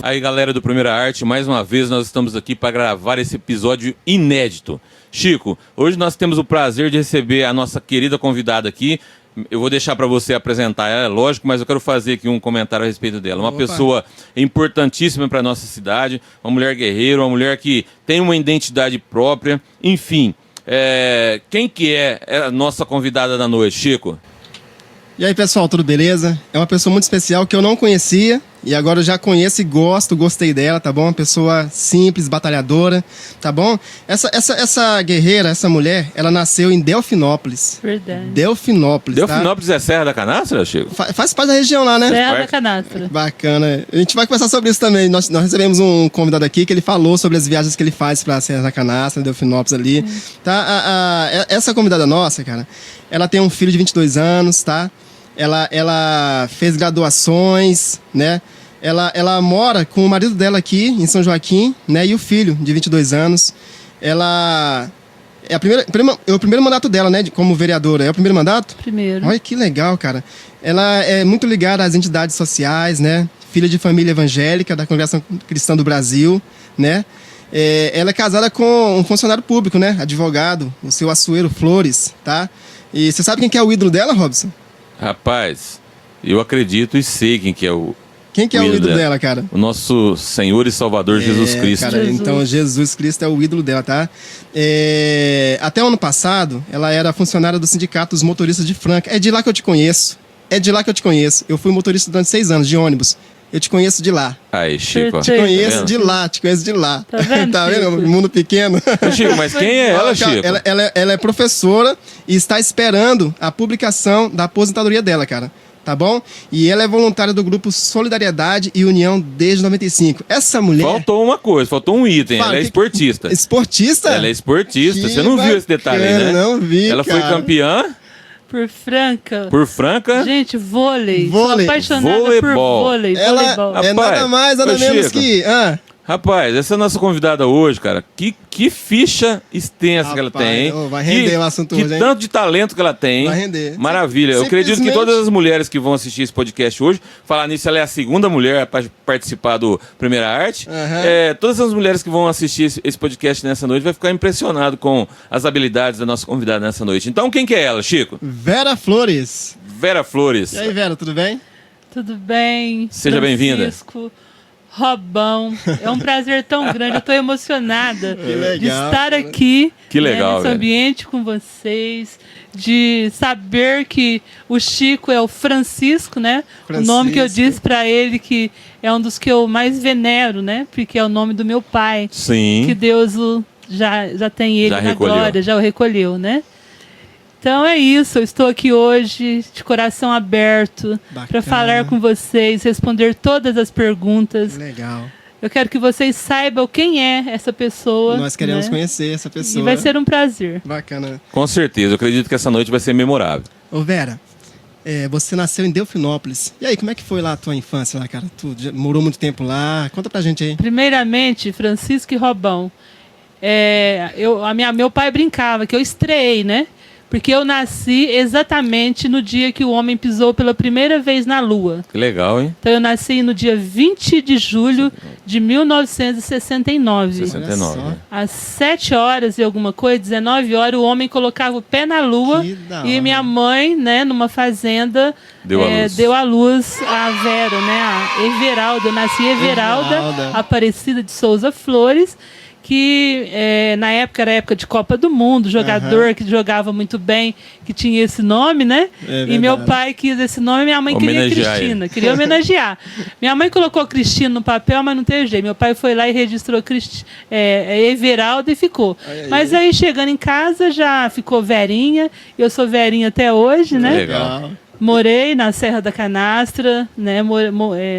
Aí, galera do Primeira Arte, mais uma vez nós estamos aqui para gravar esse episódio inédito. Chico, hoje nós temos o prazer de receber a nossa querida convidada aqui. Eu vou deixar para você apresentar ela, é lógico, mas eu quero fazer aqui um comentário a respeito dela. Uma pessoa importantíssima para a nossa cidade, uma mulher guerreira, uma mulher que tem uma identidade própria. Enfim, quem que é a nossa convidada da noite, Chico? E aí, pessoal, tudo beleza? É uma pessoa muito especial que eu não conhecia e agora eu já conheço e gostei dela, tá bom? Uma pessoa simples, batalhadora, tá bom? Essa guerreira, essa mulher, ela nasceu em Delfinópolis. Verdade. Delfinópolis, Delfinópolis é Serra da Canastra, Chico? Faz parte da região lá, né? Serra da Canastra. Bacana. A gente vai conversar sobre isso também. Nós recebemos um convidado aqui que ele falou sobre as viagens que ele faz pra Serra da Canastra, Delfinópolis ali. Tá? Essa convidada nossa, cara, ela tem um filho de 22 anos, tá? Ela fez graduações, né? Ela mora com o marido dela aqui em São Joaquim, né? E o filho de 22 anos. Ela é o primeiro mandato dela, né? Como vereadora. É o primeiro mandato? Primeiro. Olha que legal, cara. Ela é muito ligada às entidades sociais, né? Filha de família evangélica da Congregação Cristã do Brasil, né? Ela é casada com um funcionário público, né? Advogado, o seu Assuero Flores, tá? E você sabe quem que é o ídolo dela, Robson? Rapaz, eu acredito e sei quem que é o... Quem que é o ídolo dela, cara? O nosso Senhor e Salvador Jesus Cristo. Cara, então Jesus Cristo é o ídolo dela, tá? Até o ano passado, ela era funcionária do Sindicato dos Motoristas de Franca. É de lá que eu te conheço. Eu fui motorista durante 6 anos de ônibus. Eu te conheço de lá. Aí, Chico. Te conheço de lá. Tá vendo, tá vendo? Mundo pequeno. Chico, mas quem é ela, Chico? Ela é professora e está esperando a publicação da aposentadoria dela, cara. Tá bom? E ela é voluntária do grupo Solidariedade e União desde 95. Essa mulher... Faltou um item. Ela é esportista. Esportista? Ela é esportista. Que Você não viu esse detalhe aí, né? Não vi, Ela foi campeã... Por Franca. Por Franca? Gente, vôlei. Vôlei. Sou apaixonada Voleibol. por vôlei. Ela Voleibol. é nada mais, nada menos Chico, que... Rapaz, essa é a nossa convidada hoje, cara. Que ficha extensa que ela tem, hein? Vai render o assunto hoje, hein? tanto de talento que ela tem. Vai render. Maravilha. Eu acredito que todas as mulheres que vão assistir esse podcast hoje, falar nisso, ela é a segunda mulher para participar do Primeira Arte. Todas as mulheres que vão assistir esse podcast nessa noite vai ficar impressionado com as habilidades da nossa convidada nessa noite. Então, quem que é ela, Chico? Vera Flores. Vera Flores. E aí, Vera, tudo bem? Tudo bem? Seja bem-vinda. Francisco, Robão, é um prazer tão grande, eu estou emocionada de estar aqui nesse ambiente com vocês, de saber que o Chico é o Francisco, né? O nome que eu disse para ele que é um dos que eu mais venero, né? Porque é o nome do meu pai. Sim. Que Deus já tem ele na glória, já o recolheu, né? Então é isso, eu estou aqui hoje de coração aberto para falar com vocês, responder todas as perguntas. Legal. Eu quero que vocês saibam quem é essa pessoa. Nós queremos conhecer essa pessoa. E vai ser um prazer. Bacana. Com certeza, eu acredito que essa noite vai ser memorável. Ô Vera, você nasceu em Delfinópolis. E aí, como é que foi lá a tua infância lá, cara? Tu morou muito tempo lá? Conta pra gente aí. Primeiramente, Francisco e Robão. Meu pai brincava que eu estreiei, né? Porque eu nasci exatamente no dia que o homem pisou pela primeira vez na Lua. Que legal, hein? Então eu nasci no dia 20 de julho de 1969. 69. Às 7 horas e alguma coisa, 19 horas, o homem colocava o pé na Lua e minha mãe, né, numa fazenda, deu à luz a Vera, né, a Everalda. Eu nasci Everalda Aparecida de Souza Flores, que na época era a época de Copa do Mundo, jogador que jogava muito bem, que tinha esse nome, né? E meu pai quis esse nome e minha mãe queria Cristina, queria homenagear. Minha mãe colocou Cristina no papel, mas não teve jeito. Meu pai foi lá e registrou Everalda e ficou. Mas aí chegando em casa já ficou Verinha, eu sou Verinha até hoje, né? Legal. Morei na Serra da Canastra, né?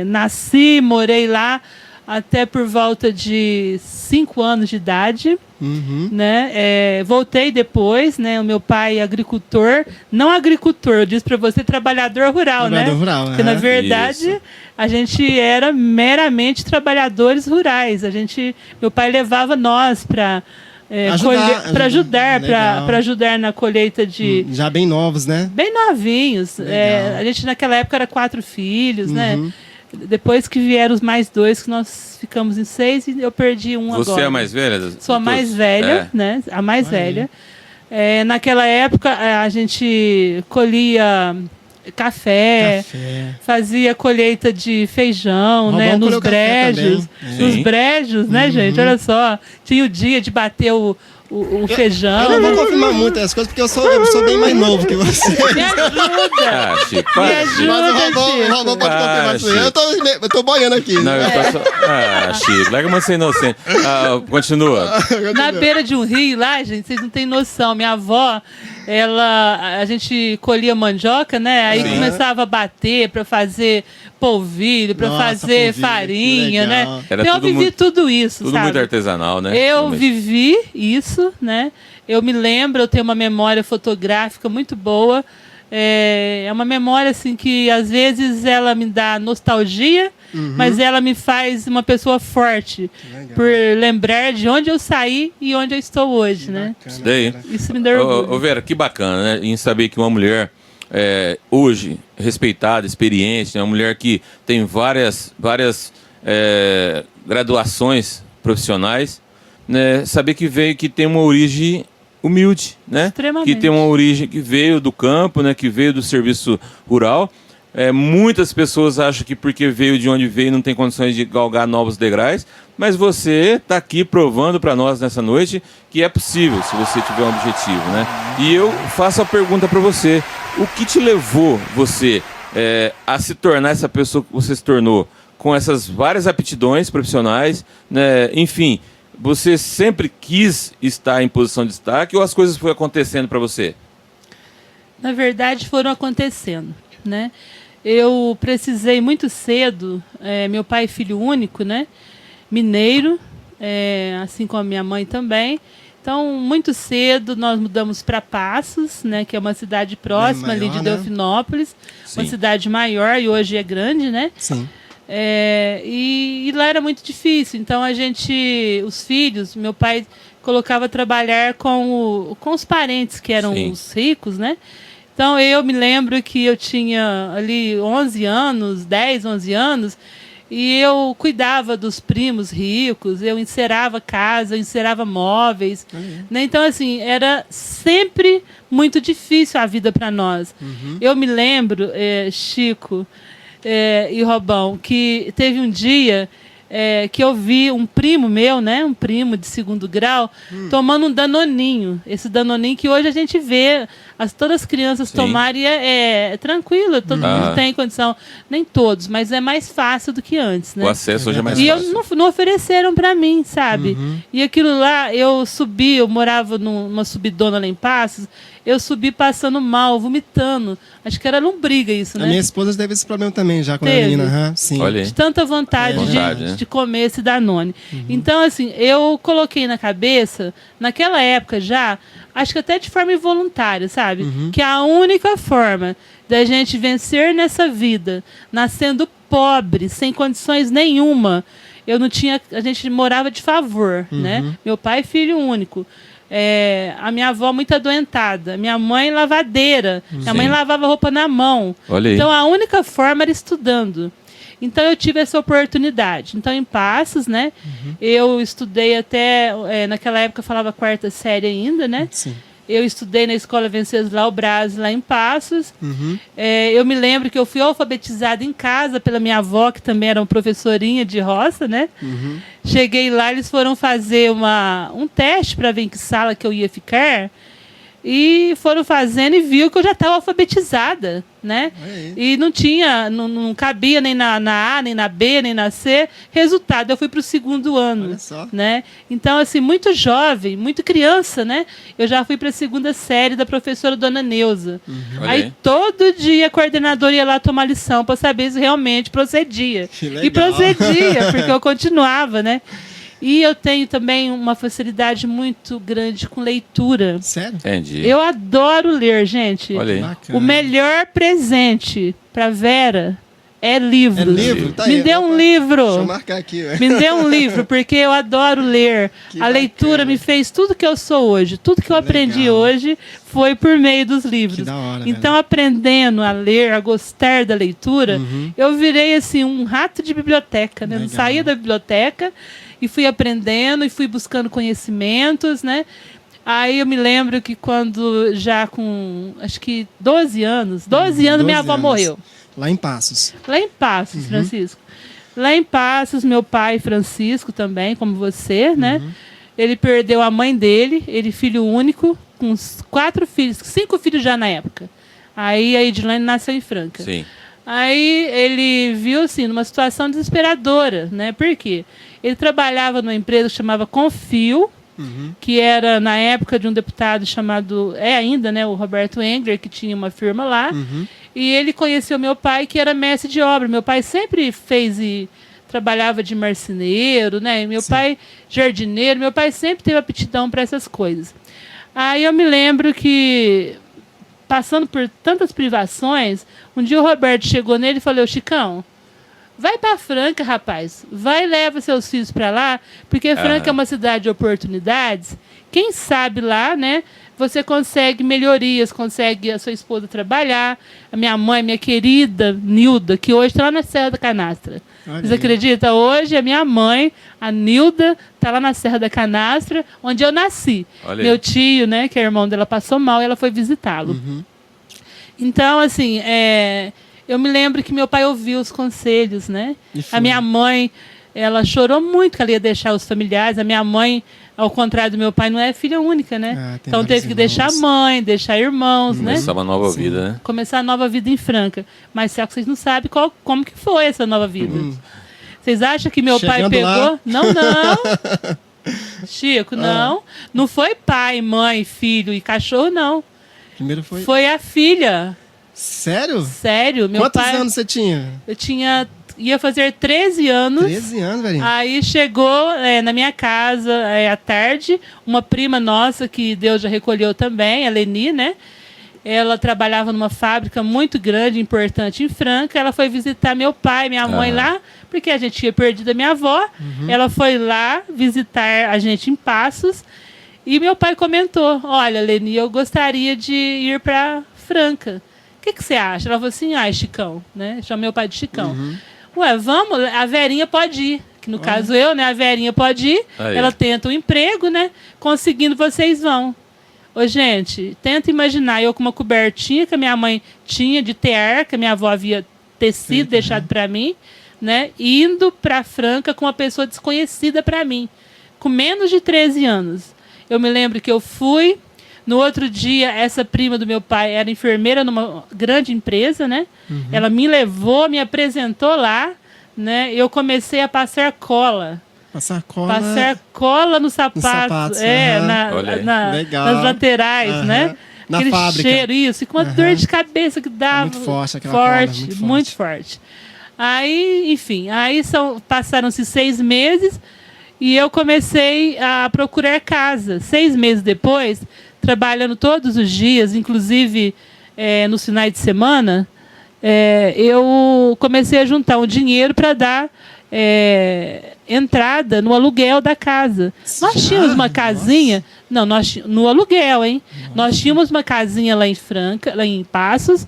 Nasci, morei lá até por volta de 5 anos de idade. Né? Voltei depois, né? O meu pai é agricultor, não agricultor, eu disse para você trabalhador rural, né? Rural, porque na verdade a gente era meramente trabalhadores rurais. Meu pai levava nós para ajudar na colheita de... Já bem novos, né? Bem novinhos. A gente naquela época era 4 filhos, né? Depois que vieram os mais 2, que nós ficamos em 6 e eu perdi um agora. Você é a mais velha? Sou a mais velha, né? A mais velha. Naquela época, a gente colhia café, fazia colheita de feijão, né? Nos brejos. Nos brejos, né, gente? Olha só. Tinha o dia de bater o feijão. Eu não vou confirmar muito as coisas, porque eu sou bem mais novo que você. Me ajuda! Chico, me ajuda, Mas o Robão pode confirmar isso aí. Eu tô boiando aqui. Não, eu tô só... Chico, larga uma ser inocente. Continua. Na beira de um rio lá, gente, vocês não têm noção. Minha avó, a gente colhia mandioca, né? Aí começava a bater para fazer polvilho, para fazer farinha, né? Então eu vivi tudo isso, tudo sabe? muito artesanal, né? Eu vivi isso, né? Eu me lembro, eu tenho uma memória fotográfica muito boa. É uma memória assim que às vezes ela me dá nostalgia, mas ela me faz uma pessoa forte por lembrar de onde eu saí e onde eu estou hoje, né? Isso me dá orgulho. Vera, que bacana, né? Em saber que uma mulher hoje respeitada, experiente, né? Uma mulher que tem várias graduações profissionais, né? Saber que tem uma origem humilde, né? Que tem uma origem que veio do campo, né? Que veio do serviço rural. Muitas pessoas acham que porque veio de onde veio não tem condições de galgar novos degraus, mas você está aqui provando para nós nessa noite que é possível, se você tiver um objetivo, né? E eu faço a pergunta para você: o que te levou você a se tornar essa pessoa que você se tornou, com essas várias aptidões profissionais, né? Enfim, você sempre quis estar em posição de destaque ou as coisas foram acontecendo para você? Na verdade, foram acontecendo, né? Eu precisei muito cedo, meu pai é filho único, né? Mineiro, assim como a minha mãe também. Então, muito cedo, nós mudamos para Passos, né? Que é uma cidade próxima ali de Delfinópolis. Sim. Uma cidade maior e hoje é grande, né? Sim. E lá era muito difícil. Então, os filhos, meu pai colocava trabalhar com os parentes, que eram os ricos, né? Então, eu me lembro que eu tinha ali 11 anos, 11 anos, e eu cuidava dos primos ricos, eu encerava casa, eu encerava móveis. Né? Então, assim, era sempre muito difícil a vida para nós. Eu me lembro, Chico e Robão, que teve um dia que eu vi um primo meu, né, um primo de 2º grau, tomando um danoninho. Esse danoninho que hoje a gente vê todas as crianças tomarem e é tranquilo, todo mundo tem condição. Nem todos, mas é mais fácil do que antes, né? O acesso hoje é mais fácil. E não ofereceram para mim, sabe? E aquilo lá, eu morava numa subidona lá em Passos, eu subi passando mal, vomitando. Acho que era lombriga isso, né? A minha esposa teve esse problema também já, quando era menina. Sim. Olha. De tanta vontade de comer esse Danone. Então, assim, eu coloquei na cabeça, naquela época já, acho que até de forma involuntária, sabe? Que a única forma da gente vencer nessa vida, nascendo pobre, sem condições nenhuma, a gente morava de favor, né? Meu pai é filho único. A minha avó muito adoentada, minha mãe lavadeira, minha mãe lavava roupa na mão. Então a única forma era estudando. Então eu tive essa oportunidade. Então em Passos, né? Eu estudei até naquela época eu falava 4ª série ainda, né? Sim. Eu estudei na Escola Venceslau Braz, lá em Passos. Eu me lembro que eu fui alfabetizada em casa pela minha avó, que também era uma professorinha de roça, né? Cheguei lá, eles foram fazer um teste para ver em que sala que eu ia ficar. E foram fazendo e viu que eu já estava alfabetizada, né? E não cabia nem na A, nem na B, nem na C. Resultado, eu fui para o 2º ano. Olha só. Né? Então, assim, muito jovem, muito criança, né? Eu já fui para a 2ª série da professora Dona Neuza. Aí, todo dia, a coordenadora ia lá tomar lição para saber se realmente procedia. Que legal. E procedia, porque eu continuava, né? E eu tenho também uma facilidade muito grande com leitura. Sério? Entendi. Eu adoro ler, gente. Olha aí. Bacana. O melhor presente para Vera é livros. É livro? Tá Me aí, dê um livro. Deixa eu marcar aqui. Ué. Me dê um livro, porque eu adoro ler. Que a leitura bacana. me fez tudo que eu sou hoje. Tudo que eu aprendi legal. hoje foi por meio dos livros. Que da hora, então, aprendendo a ler, a gostar da leitura, eu virei assim um rato de biblioteca, né? Não Legal. saía da biblioteca e fui aprendendo e fui buscando conhecimentos, né? Aí eu me lembro que quando já com, acho que 12 anos, minha avó morreu. Lá em Passos. Lá em Passos, Francisco. Lá em Passos, meu pai, Francisco, também, como você, né? Ele perdeu a mãe dele, ele filho único, com 4 filhos, 5 filhos já na época. Aí a Edilane nasceu em Franca. Sim. Aí ele viu, assim, numa situação desesperadora, né? Por quê? Ele trabalhava numa empresa que chamava Confio, que era na época de um deputado chamado, ainda, né, o Roberto Engler, que tinha uma firma lá. E ele conheceu meu pai, que era mestre de obra. Meu pai sempre fez e trabalhava de marceneiro, né? E meu pai, jardineiro. Meu pai sempre teve aptidão para essas coisas. Aí eu me lembro que, passando por tantas privações, um dia o Roberto chegou nele e falou: Chicão, vai para Franca, rapaz. Vai e leva seus filhos para lá, porque Franca é uma cidade de oportunidades. Quem sabe lá, né? Você consegue melhorias, consegue a sua esposa trabalhar. A minha mãe, minha querida Nilda, que hoje está lá na Serra da Canastra. Vocês acreditam? Hoje a minha mãe, a Nilda, está lá na Serra da Canastra, onde eu nasci. Olha. Meu tio, né, que é irmão dela, passou mal e ela foi visitá-lo. Então, assim, eu me lembro que meu pai ouviu os conselhos, né? A minha mãe, ela chorou muito que ela ia deixar os familiares. A minha mãe, ao contrário do meu pai, não é filha única, né? Então teve que deixar mãe, deixar irmãos, né? Começar uma nova vida, né? Começar a nova vida em Franca. Mas será que vocês não sabem como que foi essa nova vida? Vocês acham que meu pai pegou? Lá. Não. Chico, não. Não foi pai, mãe, filho e cachorro, não. Primeiro foi... Foi a filha. Sério? Sério. Meu Quantos pai... anos você tinha? Eu ia fazer 13 anos. 13 anos, velhinho. Aí chegou na minha casa à tarde, uma prima nossa, que Deus já recolheu também, a Leni, né? Ela trabalhava numa fábrica muito grande, importante em Franca. Ela foi visitar meu pai e minha mãe lá, porque a gente tinha perdido a minha avó. Ela foi lá visitar a gente em Passos. E meu pai comentou: olha, Leni, eu gostaria de ir para Franca. O que você acha? Ela falou assim: Chicão, né? Chama meu pai de Chicão. Ué, vamos, a Verinha pode ir. Que no caso eu, né? A Verinha pode ir. Aí. Ela tenta um emprego, né? Conseguindo, vocês vão. Ô, gente, tenta imaginar eu com uma cobertinha que a minha mãe tinha de tear, que a minha avó havia tecido, deixado para mim, né? Indo para Franca com uma pessoa desconhecida para mim, com menos de 13 anos. Eu me lembro que eu fui. No outro dia, essa prima do meu pai era enfermeira numa grande empresa, né? Ela me levou, me apresentou lá, né? Eu comecei a passar cola. Passar cola? Passar cola no sapato. Nas laterais, né? Na aquele fábrica. Cheiro, isso. E com uma dor de cabeça que dava. Muito forte aquela cola. Muito forte. Aí, enfim, passaram-se 6 meses e eu comecei a procurar casa. 6 meses depois, trabalhando todos os dias, inclusive nos finais de semana, eu comecei a juntar um dinheiro para dar entrada no aluguel da casa. Nós tínhamos uma casinha... Nossa. Não, no aluguel, hein? Nossa. Nós tínhamos uma casinha lá em Franca, lá em Passos,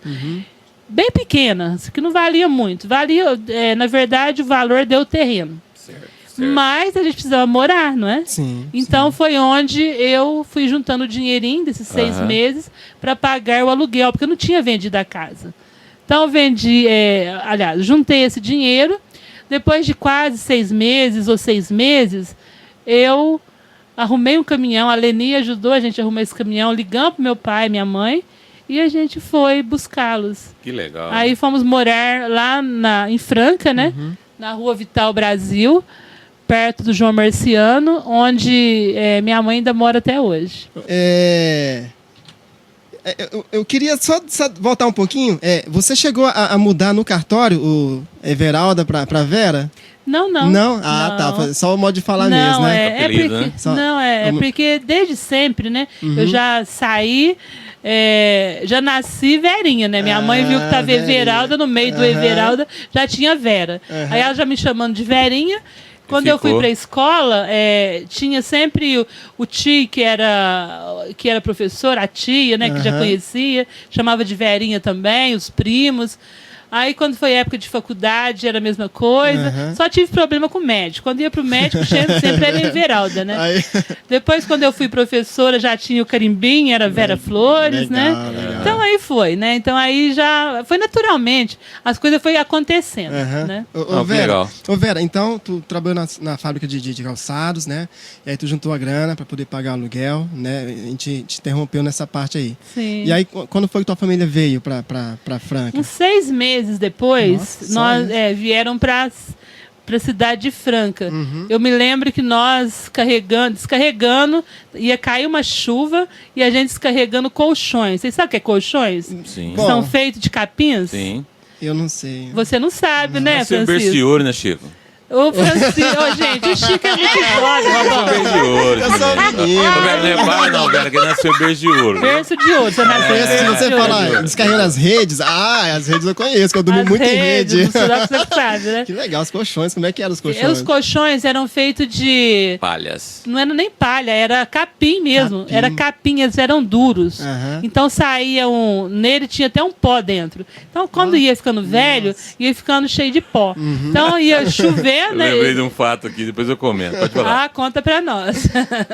bem pequena, que não valia muito. Valia, na verdade, o valor deu o terreno. Certo. Mas a gente precisava morar, não é? Sim. Então foi onde eu fui juntando o dinheirinho desses 6 meses para pagar o aluguel, porque eu não tinha vendido a casa. Então vendi, juntei esse dinheiro. Depois de quase 6 meses ou 6 meses, eu arrumei um caminhão, a Leni ajudou a gente a arrumar esse caminhão, ligamos pro meu pai e minha mãe, e a gente foi buscá-los. Que legal. Aí fomos morar lá em Franca, né? Na Rua Vital Brasil, perto do João Marciano, onde minha mãe ainda mora até hoje. Eu queria só voltar um pouquinho. Você chegou a mudar no cartório o Everalda para Vera? Não. Não? Ah, não. Tá. Só o modo de falar não, mesmo, né? Apelido, porque, né? Porque desde sempre, né? Eu já saí, já nasci Verinha, né? Minha mãe viu que tava Everalda, no meio do Everalda já tinha Vera. Aí ela já me chamando de Verinha. Quando eu fui para a escola, tinha sempre o tio que era professor, a tia, né, que já conhecia, chamava de Verinha também, os primos. Aí, quando foi época de faculdade, era a mesma coisa. Só tive problema com o médico. Quando ia pro médico, sempre era Everalda, né? Aí... Depois, quando eu fui professora, já tinha o carimbinho, era Vera Flores, né? Legal. Então, aí foi, né? Então, aí já... Foi naturalmente. As coisas foram acontecendo, né? Vera, então, tu trabalhou na fábrica de calçados, né? E aí, tu juntou a grana para poder pagar o aluguel, né? A gente te interrompeu nessa parte aí. Sim. E aí, quando foi que tua família veio para Franca? Uns 6 meses depois, nós vieram para a cidade de Franca. Eu me lembro que nós descarregando, ia cair uma chuva e a gente descarregando colchões. Vocês sabem o que é colchões? Sim. São feitos de capins? Sim. Eu não sei. Você não sabe, né, Francisco? Francisco? Berço de ouro, né, Chico? O Francisco, gente, o Chico é muito jovem. Berço de ouro. Eu sou menino. Vera, não é pai, não, Vera, que nasceu berço de ouro. Berço de ouro. Você nasceu se você falar descarregando as redes, as redes eu conheço, que eu durmo muito em rede. Você sabe, né? Que legal, os colchões, como é que eram os colchões? Os colchões eram feitos de... palhas. Não era nem palha, era capim mesmo. Era capim, eles eram duros. Então saía nele tinha até um pó dentro. Então quando ia ficando velho, ia ficando cheio de pó. Então ia chover, eu lembrei de um fato aqui, depois eu comento. Pode falar. Ah, conta pra nós.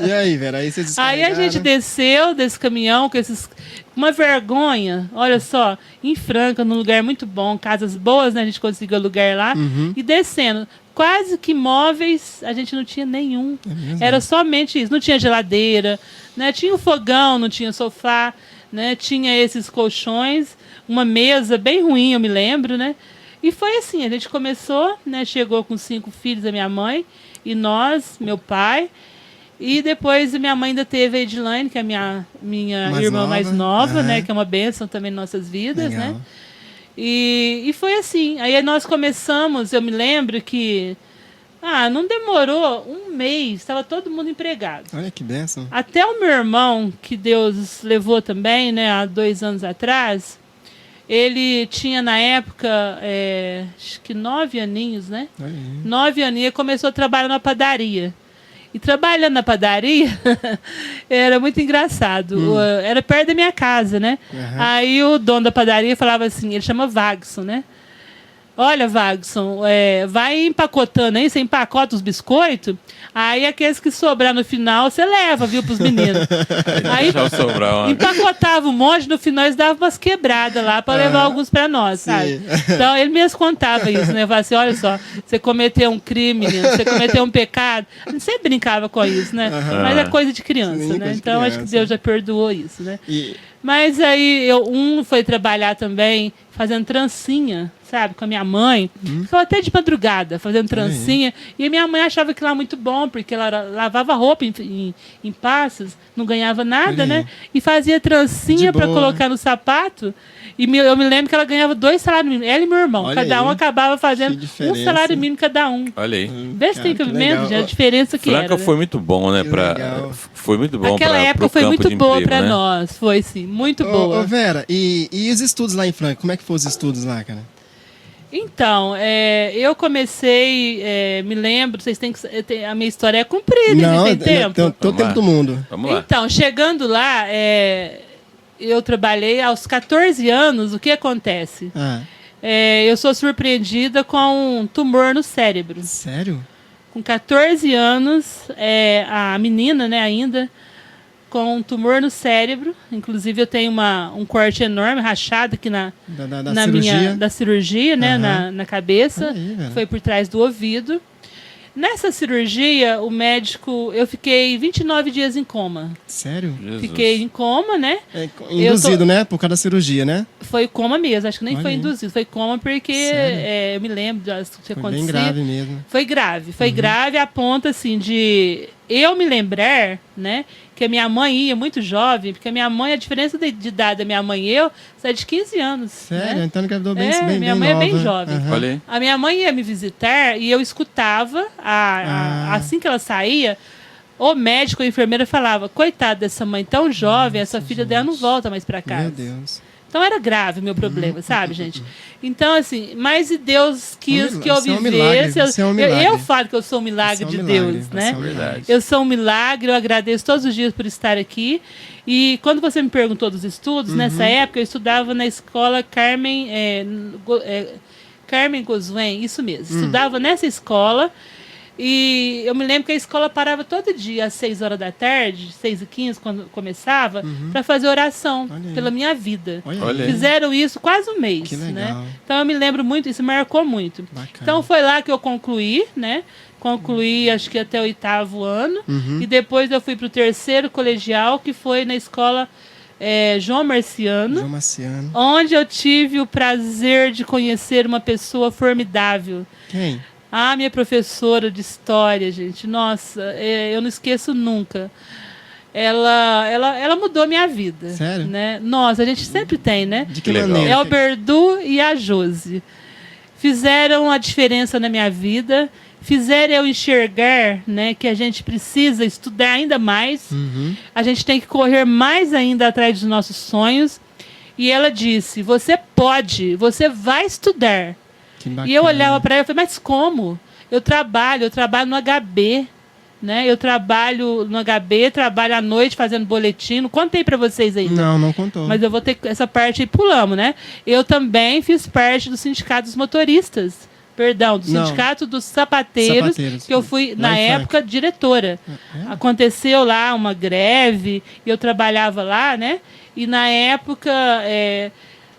E aí, Vera, aí vocês descarregaram? Aí a gente desceu desse caminhão com esses... Uma vergonha, olha só, em Franca, num lugar muito bom, casas boas, né? A gente conseguiu alugar lá. E descendo. Quase que móveis, a gente não tinha nenhum. Era somente isso. Não tinha geladeira, né? Tinha um fogão, não tinha sofá, né? Tinha esses colchões, uma mesa bem ruim, eu me lembro, né? E foi assim, a gente começou, né? Chegou com 5 filhos, a minha mãe, e nós, meu pai. E depois minha mãe ainda teve a Edilane, que é a minha irmã mais nova, né? Que é uma bênção também em nossas vidas, né? E foi assim. Aí nós começamos, eu me lembro que... não demorou um mês, estava todo mundo empregado. Olha que bênção. Até o meu irmão, que Deus levou também, né? Há 2 anos atrás... Ele tinha, na época, acho que 9 aninhos, né? 9 aninhos, começou a trabalhar na padaria. E trabalhando na padaria, era muito engraçado. Era perto da minha casa, né? Aí o dono da padaria falava assim, ele chama Wagson, né? Olha, Wagson, vai empacotando aí, você empacota os biscoitos, aí aqueles que sobrar no final, você leva, viu, pros meninos. Aí empacotava um monte, no final eles davam umas quebradas lá para levar alguns para nós, sabe? Então ele mesmo contava isso, né? Falava assim, olha só, você cometeu um crime, menino, você cometeu um pecado. A gente sempre brincava com isso, né? Mas é coisa de criança, né? Então acho que Deus já perdoou isso, né? Mas aí foi trabalhar também fazendo trancinha, sabe, com a minha mãe. Ficava até de madrugada fazendo trancinha. E a minha mãe achava aquilo lá muito bom, porque ela lavava roupa em passos, não ganhava nada, né? E fazia trancinha para colocar no sapato. E eu me lembro que ela ganhava 2 salários mínimos. Ela e meu irmão. Olha cada um acabava fazendo um salário mínimo cada um. Olha aí. Vê se tem cabimento, a diferença que Franca era. foi muito bom, né? Foi muito bom. Aquela época foi muito boa para nós. Foi, sim. Muito boa. Vera, e os estudos lá em Franca? Como é que foram os estudos lá, cara? Então, eu comecei, me lembro, vocês têm que... A minha história é comprida, não, tem tempo? Todo o tempo do mundo. Vamos lá. Então, chegando lá, eu trabalhei aos 14 anos, o que acontece? Eu sou surpreendida com um tumor no cérebro. Sério? Com 14 anos, a menina, né, ainda... com um tumor no cérebro, inclusive eu tenho um corte enorme, rachado aqui na cirurgia. Da cirurgia, né, na cabeça, foi por trás do ouvido. Nessa cirurgia, o médico... Eu fiquei 29 dias em coma. Sério? Jesus. Fiquei em coma, né? Induzido, né? Por causa da cirurgia, né? Foi coma mesmo. Acho que nem foi induzido. Foi coma porque eu me lembro de que foi bem grave mesmo. Foi grave. Foi grave a ponto, assim, de... Eu me lembrar, né? Que a minha mãe ia muito jovem, porque a minha mãe, a diferença de idade da minha mãe e eu, é de 15 anos. Sério? Né? Então engravidou bem nova. Minha mãe é bem jovem. Olha. A minha mãe ia me visitar e eu escutava, assim que ela saía, o médico, a enfermeira falava, coitada dessa mãe tão jovem, essa filha dela não volta mais para casa. Meu Deus. Então era grave o meu problema, sabe, gente? Então, assim, mas Deus quis que eu vivesse. Eu falo que eu sou um milagre de Deus, né? Eu sou um milagre, eu agradeço todos os dias por estar aqui. E quando você me perguntou dos estudos, nessa época eu estudava na escola Carmen Goswen, isso mesmo. Estudava nessa escola. E eu me lembro que a escola parava todo dia, às 6 horas da tarde, 6h15, quando começava, para fazer oração pela minha vida. Olha. Fizeram isso quase um mês. Que legal. Né? Então eu me lembro muito, isso marcou muito. Bacana. Então foi lá que eu concluí, né? Concluí acho que até o 8º ano. E depois eu fui para o 3º colegial, que foi na escola João Marciano. Onde eu tive o prazer de conhecer uma pessoa formidável. Quem? Ah, minha professora de história, gente. Nossa, eu não esqueço nunca. Ela mudou minha vida. Sério? Né? Nossa, a gente sempre tem, né? De que maneira? É o Berdu e a Josi. Fizeram a diferença na minha vida. Fizeram eu enxergar, né, que a gente precisa estudar ainda mais. A gente tem que correr mais ainda atrás dos nossos sonhos. E ela disse, você pode, você vai estudar. E eu olhava para ela e falei, mas como? Eu trabalho no HB, né? Eu trabalho no HB, trabalho à noite fazendo boletim. Não contei para vocês ainda. Não contou. Mas eu vou ter essa parte aí, pulamos, né? Eu também fiz parte do Sindicato dos Motoristas. Perdão, do Sindicato dos Sapateiros, que eu fui, na época, diretora. Aconteceu lá uma greve, e eu trabalhava lá, né? E na época,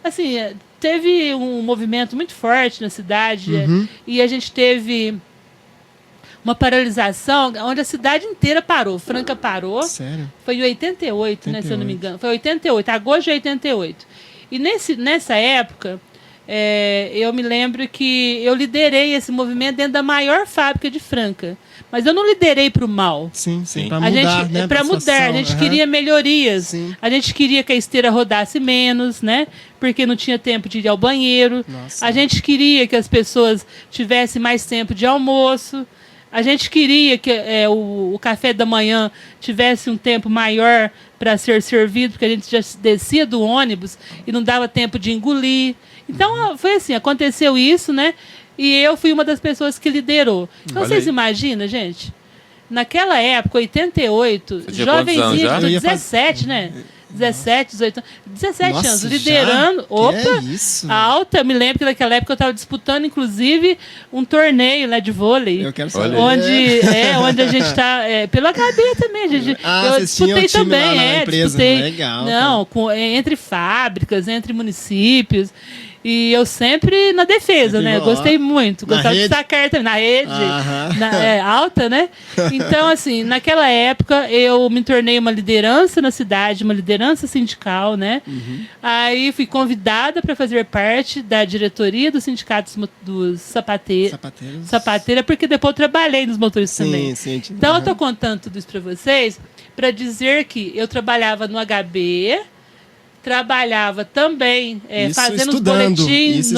assim... Teve um movimento muito forte na cidade e a gente teve uma paralisação onde a cidade inteira parou. Franca parou. Sério? Foi em 88, né, se eu não me engano. Foi 88, agosto de 88. E nessa época, eu me lembro que eu liderei esse movimento dentro da maior fábrica de Franca. Mas eu não liderei para o mal. Sim, para mudar, né? Para mudar, a gente queria melhorias. Sim. A gente queria que a esteira rodasse menos, né? Porque não tinha tempo de ir ao banheiro. Nossa. A gente queria que as pessoas tivessem mais tempo de almoço. A gente queria que o café da manhã tivesse um tempo maior para ser servido, porque a gente já descia do ônibus e não dava tempo de engolir. Então, foi assim, aconteceu isso, né? E eu fui uma das pessoas que liderou. Então, vocês imaginam, gente? Naquela época, 88, jovenzinha de 17, né? 17, 18 anos. 17 anos, liderando. Já? Opa! Que é isso? Alta. Eu me lembro que naquela época eu estava disputando, inclusive, um torneio, né, de vôlei. Eu quero saber. Onde a gente está... pelo HB também. Eu disputei também. Disputei. Legal. Não, entre fábricas, entre municípios. E eu sempre na defesa, né? Eu gostei muito. Gostava de destacar também. Na rede. Alta, né? Então, assim, naquela época, eu me tornei uma liderança na cidade, uma liderança sindical, né? Aí fui convidada para fazer parte da diretoria do Sindicato dos Sapateiros. Sapateira, porque depois eu trabalhei nos motoristas também. Sim. Então, eu estou contando tudo isso para vocês para dizer que eu trabalhava no HB, trabalhava também fazendo os boletins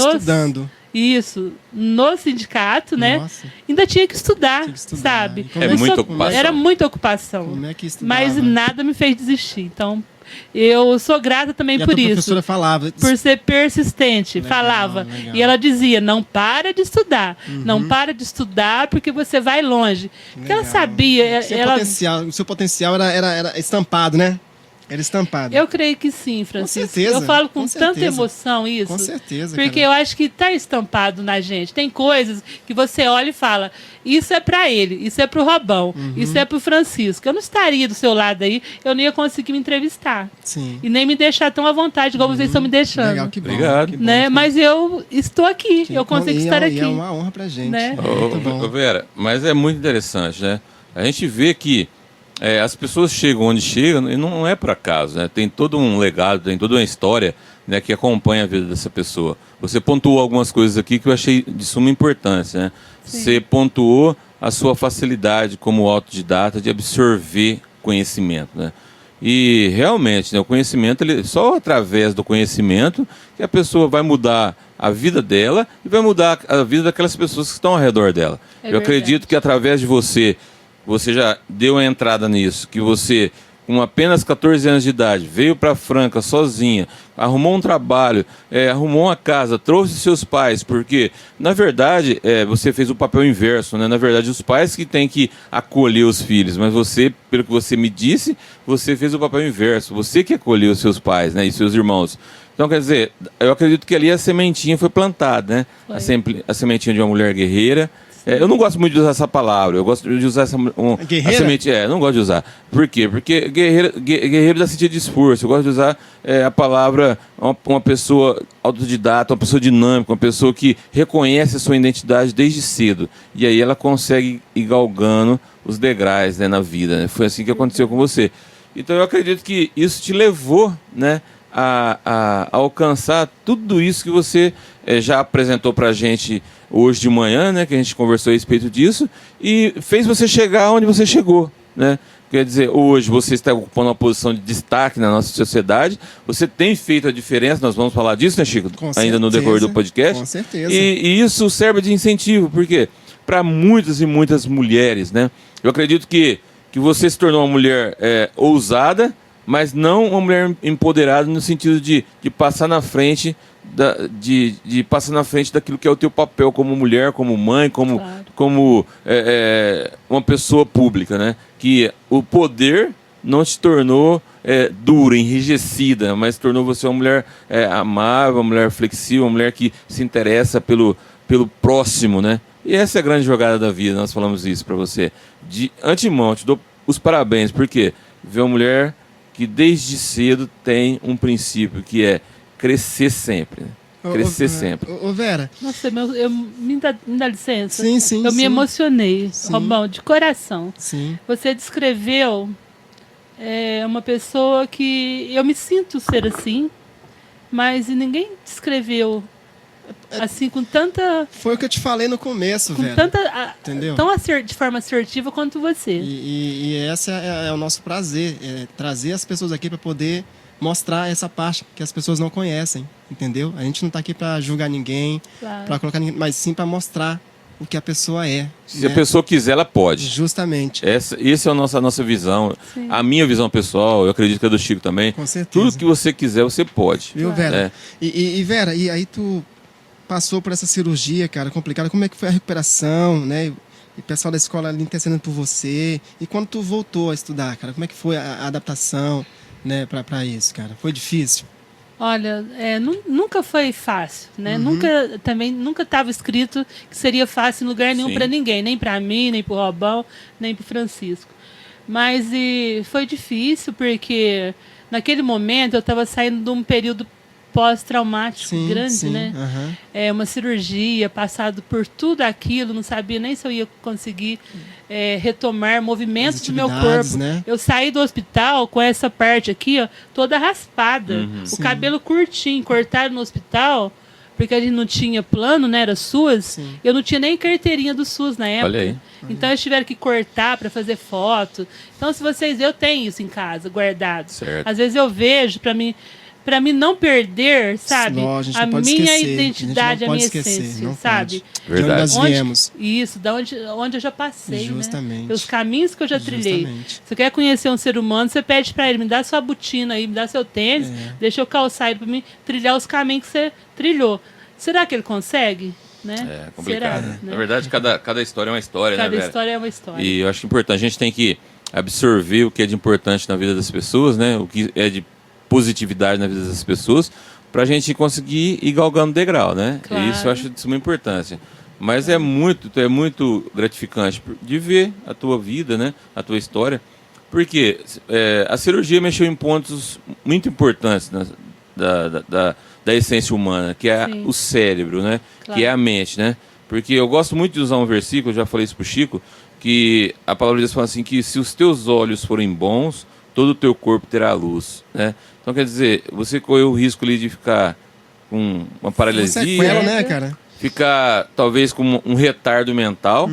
no sindicato, né? Nossa. Ainda tinha que estudar, sabe? Muita ocupação. Era muita ocupação. Como é que estudava? Mas nada me fez desistir. Então, eu sou grata também por isso. A professora falava. Por ser persistente. Falava. Legal. E ela dizia, não para de estudar. Não para de estudar porque você vai longe. Porque ela sabia. O seu potencial era estampado, né? Era estampado. Eu creio que sim, Francisco. Com certeza, eu falo com tanta certeza. emoção isso. Com certeza, porque eu acho que está estampado na gente. Tem coisas que você olha e fala, isso é para ele, isso é para o Robão, isso é para o Francisco. Eu não estaria do seu lado aí, eu não ia conseguir me entrevistar. Sim. E nem me deixar tão à vontade, igual vocês estão me deixando. Legal, que bom. Obrigado. Que bom, Né? que bom. Mas eu estou aqui, eu consigo estar aqui. É uma honra pra gente. Né? Muito bom. Vera, mas é muito interessante, né? A gente vê que as pessoas chegam onde chegam e não é por acaso, né? Tem todo um legado, tem toda uma história, né, que acompanha a vida dessa pessoa. Você pontuou algumas coisas aqui que eu achei de suma importância, né? Sim. Você pontuou a sua facilidade como autodidata de absorver conhecimento, né? E realmente, né, o conhecimento, só através do conhecimento que a pessoa vai mudar a vida dela e vai mudar a vida daquelas pessoas que estão ao redor dela. Eu acredito que através de você já deu a entrada nisso, que você, com apenas 14 anos de idade, veio para Franca sozinha, arrumou um trabalho, arrumou uma casa, trouxe seus pais, porque, na verdade, você fez o papel inverso, né? Na verdade, os pais que têm que acolher os filhos, mas você, pelo que você me disse, você fez o papel inverso, você que acolheu os seus pais, né, e seus irmãos. Então, quer dizer, eu acredito que ali a sementinha foi plantada, né? A sementinha de uma mulher guerreira. Eu não gosto muito de usar essa palavra, eu gosto de usar essa guerreira? A semente. Não gosto de usar. Por quê? Porque guerreiro dá sentido de esforço. Eu gosto de usar a palavra uma pessoa autodidata, uma pessoa dinâmica, uma pessoa que reconhece a sua identidade desde cedo. E aí ela consegue ir galgando os degraus, né, na vida. Né? Foi assim que aconteceu com você. Então eu acredito que isso te levou, né, a alcançar tudo isso que você já apresentou pra gente hoje de manhã, né, que a gente conversou a respeito disso, e fez você chegar onde você chegou, né? Quer dizer, hoje você está ocupando uma posição de destaque na nossa sociedade, você tem feito a diferença, nós vamos falar disso, né, Chico? Com ainda certeza, no decorrer do podcast. Com certeza. E isso serve de incentivo, porque para muitas e muitas mulheres, né? Eu acredito que você se tornou uma mulher ousada, mas não uma mulher empoderada no sentido de passar na frente de passar na frente daquilo que é o teu papel como mulher, como mãe, como uma pessoa pública, né? Que o poder não te tornou dura, enrijecida, mas tornou você uma mulher amável, uma mulher flexível, uma mulher que se interessa pelo próximo, né? E essa é a grande jogada da vida, nós falamos isso para você. De antemão, te dou os parabéns, porque ver uma mulher que desde cedo tem um princípio que é crescer sempre. Né? Crescer sempre. Ô Vera. Nossa, me dá licença? Sim. Eu me emocionei, Robão, de coração. Sim. Você descreveu uma pessoa que eu me sinto ser assim, mas ninguém descreveu assim com tanta... Foi o que eu te falei no começo, com Vera. Entendeu? Tão de forma assertiva quanto você. E esse é o nosso prazer, trazer as pessoas aqui para poder mostrar essa parte que as pessoas não conhecem, entendeu? A gente não está aqui para julgar ninguém, para colocar ninguém, mas sim para mostrar o que a pessoa é. Se a pessoa quiser, ela pode. Justamente. Essa é a nossa visão. Sim. A minha visão pessoal, eu acredito que é do Chico também. Com certeza. Tudo que você quiser, você pode. Viu, Vera? E Vera, e aí tu passou por essa cirurgia, cara, complicada. Como é que foi a recuperação, né? E o pessoal da escola ali intercedendo por você. E quando tu voltou a estudar, cara, como é que foi a adaptação, né, para isso, cara? Foi difícil? Olha, nunca foi fácil, né? Nunca estava escrito que seria fácil em lugar nenhum para ninguém, nem para mim, nem para o Robão, nem para o Francisco. Mas foi difícil porque naquele momento eu estava saindo de um período pós-traumático grande, né? Uma cirurgia, passado por tudo aquilo, não sabia nem se eu ia conseguir retomar movimentos do meu corpo. Né? Eu saí do hospital com essa parte aqui, ó, toda raspada. O cabelo curtinho, cortaram no hospital, porque a gente não tinha plano, né? Era SUS. Eu não tinha nem carteirinha do SUS na época. Olha aí. Então eles tiveram que cortar para fazer foto. Então, se vocês... Eu tenho isso em casa, guardado. Certo. Às vezes eu vejo, para mim não perder, sabe? Não, a minha identidade, a minha essência, sabe? Verdade. De onde nós viemos. Isso, de onde eu já passei, justamente, né? Pelos caminhos que eu já trilhei. Você quer conhecer um ser humano, você pede para ele, me dá sua botina aí, me dá seu tênis, deixa eu calçar ele para mim trilhar os caminhos que você trilhou. Será que ele consegue? Né? É complicado. Será, né? Na verdade, cada história é uma história, cada né, Vera? História é uma história. E eu acho importante, a gente tem que absorver o que é de importante na vida das pessoas, né? O que é de positividade na vida das pessoas, para a gente conseguir ir galgando degrau, né? Claro. E isso eu acho de suma importância. Mas é muito gratificante de ver a tua vida, né? A tua história, porque a cirurgia mexeu em pontos muito importantes da essência humana, que é o cérebro, né? Claro. Que é a mente, né? Porque eu gosto muito de usar um versículo, eu já falei isso pro Chico, que a palavra de Deus fala assim, que se os teus olhos forem bons, todo o teu corpo terá luz, né? Então, quer dizer, você correu o risco ali de ficar com uma paralisia, sequela, né, cara? Ficar talvez com um retardo mental,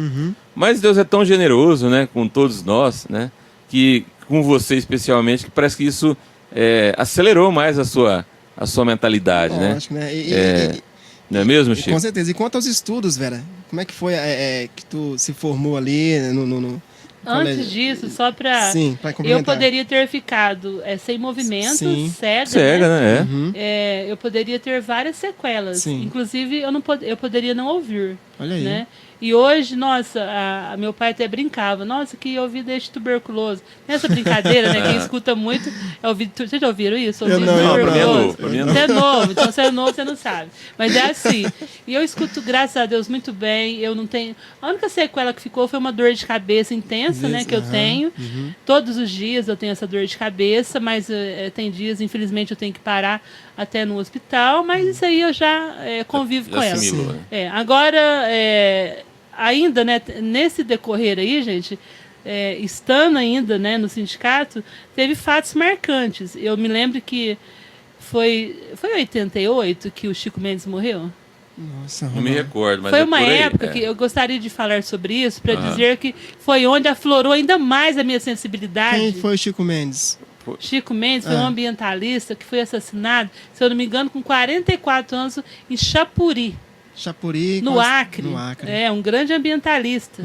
mas Deus é tão generoso, né, com todos nós, né, que com você especialmente, que parece que isso acelerou mais a sua mentalidade, lógico, né? Não é mesmo, Chico? Com certeza. E quanto aos estudos, Vera, como é que foi que tu se formou ali no Antes disso, só para eu poderia ter ficado sem movimento, cega, né? Eu poderia ter várias sequelas. Sim. Inclusive, eu poderia não ouvir. Olha aí. Né? E hoje, nossa, meu pai até brincava, nossa, que ouvido é este tuberculoso. Nessa brincadeira, né? Quem escuta muito é ouvido. Vocês já ouviram isso? Ouvido tuberculoso. Pra mim é novo. Você é novo, então você é novo, você não sabe. Mas é assim. E eu escuto, graças a Deus, muito bem. Eu não tenho. A única sequela que ficou foi uma dor de cabeça intensa, né? Que eu tenho. Todos os dias eu tenho essa dor de cabeça, mas tem dias, infelizmente, eu tenho que parar até no hospital, mas isso aí eu já convivo com ela. Agora, ainda, né, nesse decorrer aí, gente, estando ainda, né, no sindicato, teve fatos marcantes. Eu me lembro que foi em 88 que o Chico Mendes morreu? Nossa, não me recordo, mas foi uma época que eu gostaria de falar sobre isso, para dizer que foi onde aflorou ainda mais a minha sensibilidade. Quem foi o Chico Mendes? Chico Mendes foi um ambientalista que foi assassinado, se eu não me engano, com 44 anos em Chapuri. No Acre. Um grande ambientalista.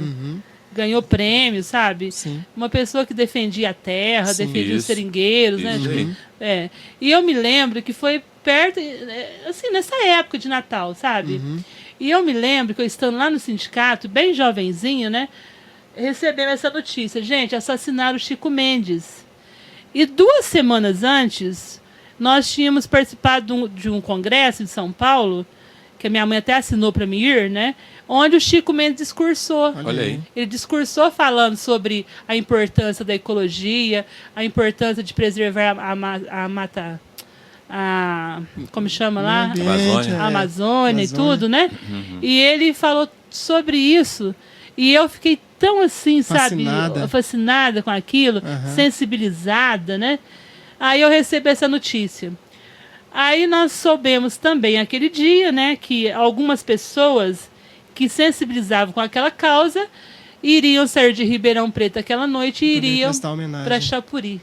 Ganhou prêmio, sabe? Sim. Uma pessoa que defendia a terra, defendia os seringueiros, né? E eu me lembro que foi perto, assim, nessa época de Natal, sabe? E eu me lembro que eu estando lá no sindicato, bem jovenzinha, né? Recebendo essa notícia. Gente, assassinaram o Chico Mendes. E 2 semanas antes, nós tínhamos participado de um congresso em São Paulo, que a minha mãe até assinou para mim ir, né? Onde o Chico Mendes discursou. Olha aí. Ele discursou falando sobre a importância da ecologia, a importância de preservar a mata, como chama lá? A Amazônia e tudo, né? E ele falou sobre isso. E eu fiquei tão assim, fascinada com aquilo, sensibilizada, né? Aí eu recebi essa notícia. Aí nós soubemos também aquele dia, né, que algumas pessoas que sensibilizavam com aquela causa iriam sair de Ribeirão Preto aquela noite e iriam para Chapuri.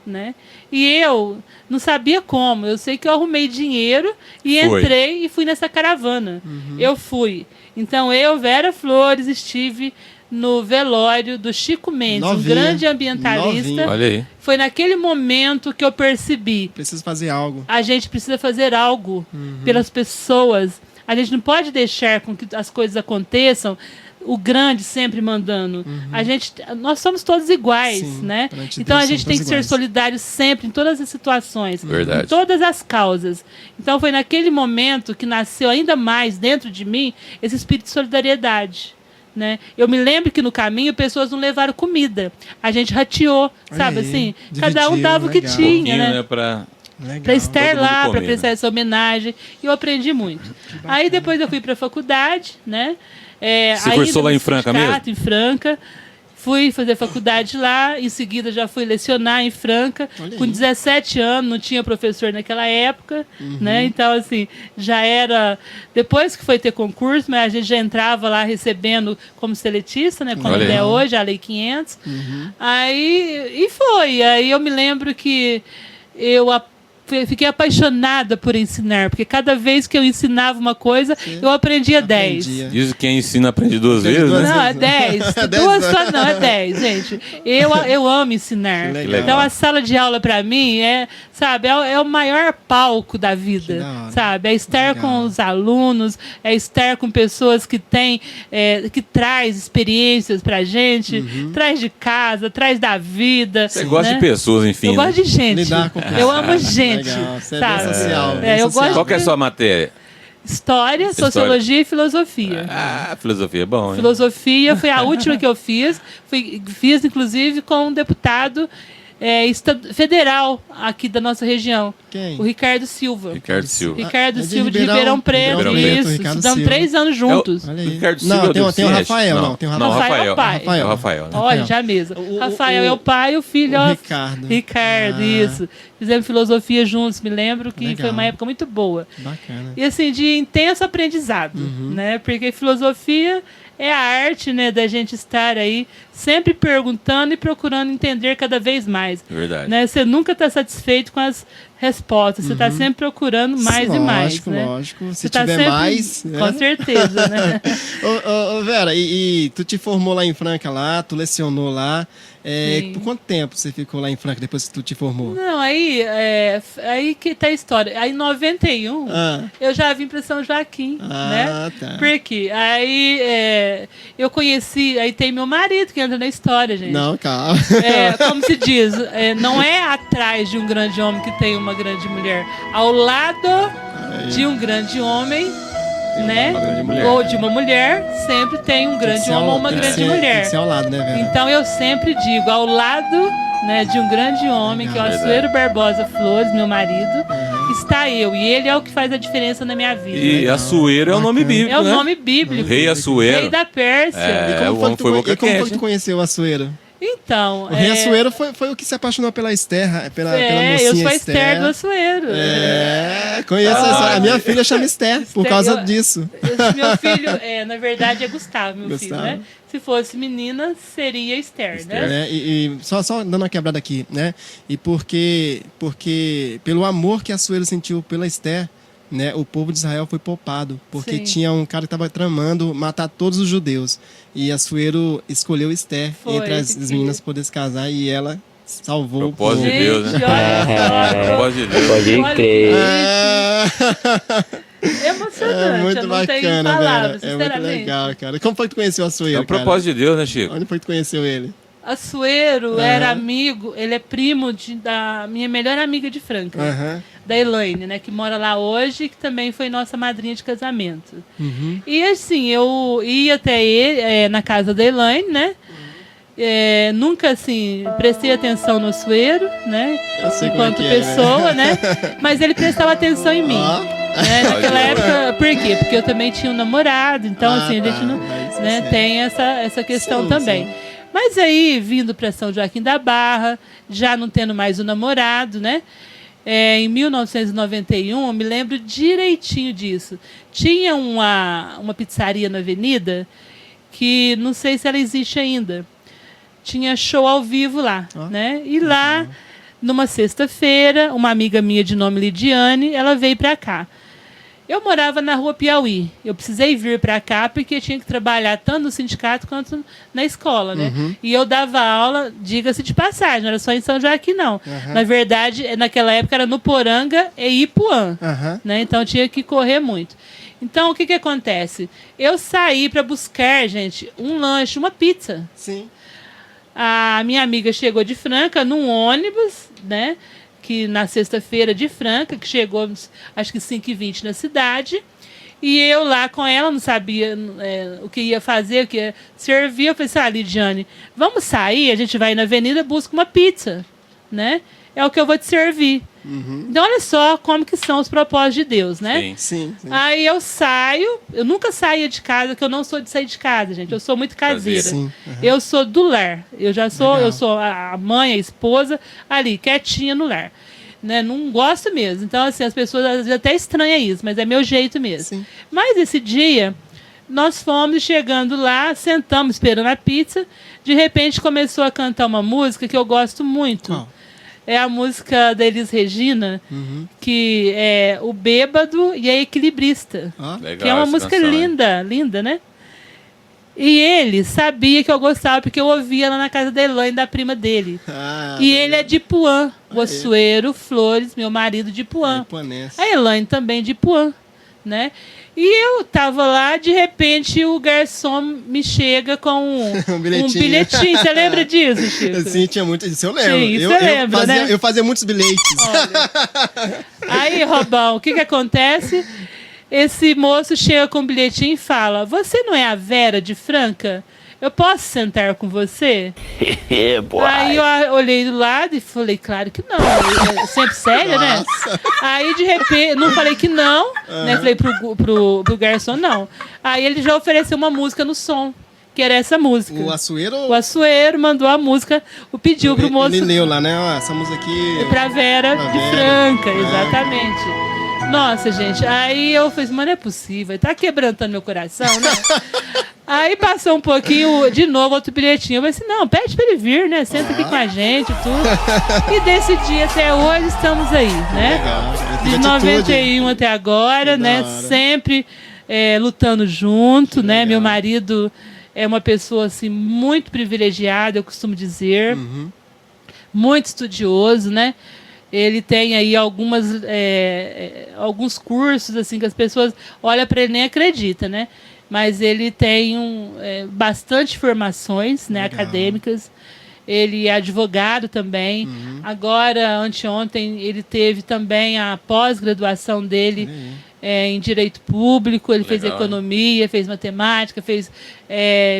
Né? E eu não sabia como. Eu sei que eu arrumei dinheiro e entrei e fui nessa caravana. Eu fui. Então eu, Vera Flores, estive no velório do Chico Mendes, um grande ambientalista. Olha aí. Foi naquele momento que eu percebi. Precisa fazer algo. A gente precisa fazer algo pelas pessoas. A gente não pode deixar com que as coisas aconteçam, o grande sempre mandando. Nós somos todos iguais, né? Então a gente tem que ser solidário sempre, em todas as situações. Verdade. Em todas as causas. Então foi naquele momento que nasceu ainda mais dentro de mim esse espírito de solidariedade. Né? Eu me lembro que no caminho pessoas não levaram comida. A gente rateou, sabe assim? Cada um dava o que tinha, né? Para estar lá, para prestar essa homenagem. E eu aprendi muito. Aí depois eu fui para a faculdade, né? Você cursou lá em Franca mesmo? Em Franca. Fui fazer faculdade lá, em seguida já fui lecionar em Franca. Com 17 anos, não tinha professor naquela época, né? Então, assim, já era... Depois que foi ter concurso, mas a gente já entrava lá recebendo como seletista, né? Como é hoje, a Lei 500. Aí eu me lembro que eu fiquei apaixonada por ensinar, porque cada vez que eu ensinava uma coisa, eu aprendia 10. Diz que quem ensina aprende 2 vezes, né? Não, é 10. 2 só não, é 10, gente. Eu amo ensinar. Então a sala de aula para mim é o maior palco da vida, sabe? É estar com os alunos, é estar com pessoas que têm, que traz experiências pra gente, traz de casa, traz da vida. Você gosta de pessoas, enfim. Eu gosto de gente. Eu amo gente. Legal, você sabe? É social. Eu gosto. Qual que é a sua matéria? História, sociologia e filosofia. Filosofia é bom, hein? Filosofia foi a última que eu fiz. Fiz, inclusive, com um deputado federal aqui da nossa região. Quem? O Ricardo Silva. Ricardo Silva. Ricardo Silva de Ribeirão Preto. Isso. Estudamos 3 anos juntos. Ricardo Silva. Não, tem o Rafael. Não, Rafael é o pai. É o Rafael. Olha, já mesa. Rafael é o pai, o filho é o Ricardo, isso. Fizemos filosofia juntos, me lembro que foi uma época muito boa. Bacana. E assim, de intenso aprendizado, né? Porque filosofia é a arte, né, da gente estar aí sempre perguntando e procurando entender cada vez mais. Verdade. Né? Você nunca está satisfeito com as respostas, você está sempre procurando mais e mais. Lógico. Se tá tiver sempre... mais... Com certeza, né? Ô, Vera, e tu te formou lá em Franca, tu lecionou lá. Por quanto tempo você ficou lá em Franca depois que tu te formou? Não, aí que tá a história. Aí em 91, eu já vim para São Joaquim, né? Tá. Por quê? Aí eu conheci, aí tem meu marido que entra na história, gente. Não, calma. Como se diz, não é atrás de um grande homem que tem uma grande mulher. Ao lado de um grande homem, né? Ou de uma mulher, sempre tem um grande homem ou uma grande mulher. Tem que ser ao lado, né, Vera? Então eu sempre digo, ao lado, né, de um grande homem, que é o Asuero Barbosa Flores, meu marido, está eu. E ele é o que faz a diferença na minha vida. E Asuero é o nome bíblico, né? É o nome bíblico. Rei Asuero. Rei da Pérsia. E como foi que tu conheceu o Asuero? Então, o rei Asuero foi o que se apaixonou pela Esther, pela mocinha eu sou a Esther do Asuero. Conheço a minha filha chama Esther por causa disso. Meu filho, na verdade, é Gustavo, meu filho, né? Se fosse menina, seria Esther, né? E só dando uma quebrada aqui, né? E porque pelo amor que Asuero sentiu pela Esther, né, o povo de Israel foi poupado, porque tinha um cara que estava tramando matar todos os judeus. E Asuero escolheu Esther entre as meninas para poder se casar e ela salvou o povo. Propósito de Deus, né? Propósito de Deus. Pode crer. É emocionante, muito bacana, palavras, Vera. É muito legal, cara. Como foi que tu conheceu o Asuero? É o propósito de Deus, né, Chico? Onde foi que tu conheceu ele? Asuero era amigo, ele é primo da minha melhor amiga de Franca, da Elaine, né, que mora lá hoje, que também foi nossa madrinha de casamento. E assim, eu ia até ele, na casa da Elaine, né? Nunca assim prestei atenção no Asuero, né? Enquanto pessoa, né? Mas ele prestava atenção em mim. Naquela época, por quê? Porque eu também tinha um namorado, então assim, a gente não, né, tem essa questão também. Mas aí, vindo para São Joaquim da Barra, já não tendo mais o namorado, né? Em 1991, eu me lembro direitinho disso. Tinha uma pizzaria na Avenida, que não sei se ela existe ainda. Tinha show ao vivo lá, né? E lá, numa sexta-feira, uma amiga minha de nome Lidiane, ela veio para cá. Eu morava na Rua Piauí. Eu precisei vir para cá porque tinha que trabalhar tanto no sindicato quanto na escola, né? E eu dava aula, diga-se de passagem, não era só em São Joaquim, não. Na verdade, naquela época era no Poranga e Ipuã, né? Então eu tinha que correr muito. Então, o que acontece? Eu saí para buscar, gente, um lanche, uma pizza. Sim. A minha amiga chegou de Franca num ônibus, né? Que na sexta-feira de Franca, que chegou, acho que 5h20 na cidade, e eu lá com ela, não sabia o que ia fazer, o que ia servir. Eu falei assim, Lidiane, vamos sair, a gente vai na avenida, busca uma pizza, né? É o que eu vou te servir. Então, olha só como que são os propósitos de Deus, né? Sim. Aí eu saio, eu nunca saía de casa, que eu não sou de sair de casa, gente. Eu sou muito caseira. Eu sou do lar. Eu sou a mãe, a esposa, ali, quietinha no lar. Né? Não gosto mesmo. Então, assim, as pessoas às vezes até estranham isso, mas é meu jeito mesmo. Mas esse dia, nós fomos chegando lá, sentamos esperando a pizza. De repente começou a cantar uma música que eu gosto muito. É a música da Elis Regina, que é O Bêbado e a Equilibrista. Legal, que é uma música canção, linda, linda, né? E ele sabia que eu gostava, porque eu ouvia lá na casa da Elaine, da prima dele. E ele é de Ipuã. O Assuero Flores, meu marido, de Ipuã. A Elaine também de Ipuã, né? E eu tava lá, de repente o garçom me chega com um bilhetinho. Você lembra disso, Chico? Sim, tinha muito. Isso eu lembro. Sim, isso eu lembro, né? Eu fazia muitos bilhetes. Olha. Aí, Robão, o que acontece? Esse moço chega com um bilhetinho e fala: você não é a Vera de Franca? Eu posso sentar com você? Aí eu olhei do lado e falei, claro que não. Eu sempre séria, né? Aí, de repente, não falei que não, né? Falei pro garçom, não. Aí ele já ofereceu uma música no som, que era essa música. O Assuero? O Assuero mandou a música, pediu pro moço... Ele leu lá, né? Essa música aqui... Pra Vera de Franca, exatamente. Nossa, gente, aí eu falei, mas não é possível, tá quebrantando meu coração, né? Aí passou um pouquinho, de novo, outro bilhetinho. Eu falei assim, não, pede pra ele vir, né? Senta aqui com a gente e tudo. E desse dia até hoje estamos aí, né? De 91 até agora, né? Sempre lutando junto, né? Meu marido é uma pessoa, assim, muito privilegiada, eu costumo dizer. Muito estudioso, né? Ele tem aí alguns cursos assim que as pessoas olham para ele e nem acreditam, né? Mas ele tem bastante formações, né, acadêmicas. Ele é advogado também. Agora, anteontem, ele teve também a pós-graduação dele em Direito Público. Ele fez Economia, fez Matemática, fez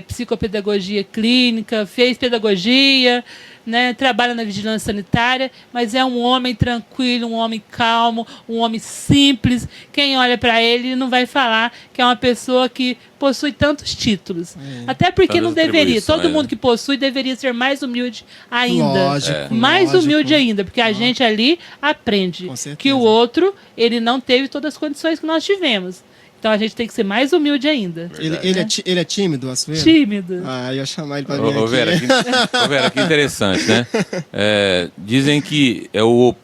Psicopedagogia Clínica, fez Pedagogia, né? Trabalha na vigilância sanitária, mas é um homem tranquilo, um homem calmo, um homem simples. Quem olha para ele não vai falar que é uma pessoa que possui tantos títulos. Até porque não deveria. Todo mundo que possui deveria ser mais humilde ainda. Lógico, mais humilde ainda, porque a gente ali aprende que o outro ele não teve todas as condições que nós tivemos. Então a gente tem que ser mais humilde ainda. Ele é tímido, Assuero? Tímido. Eu ia chamar ele pra vir aqui. Vera, que interessante, né? Dizem que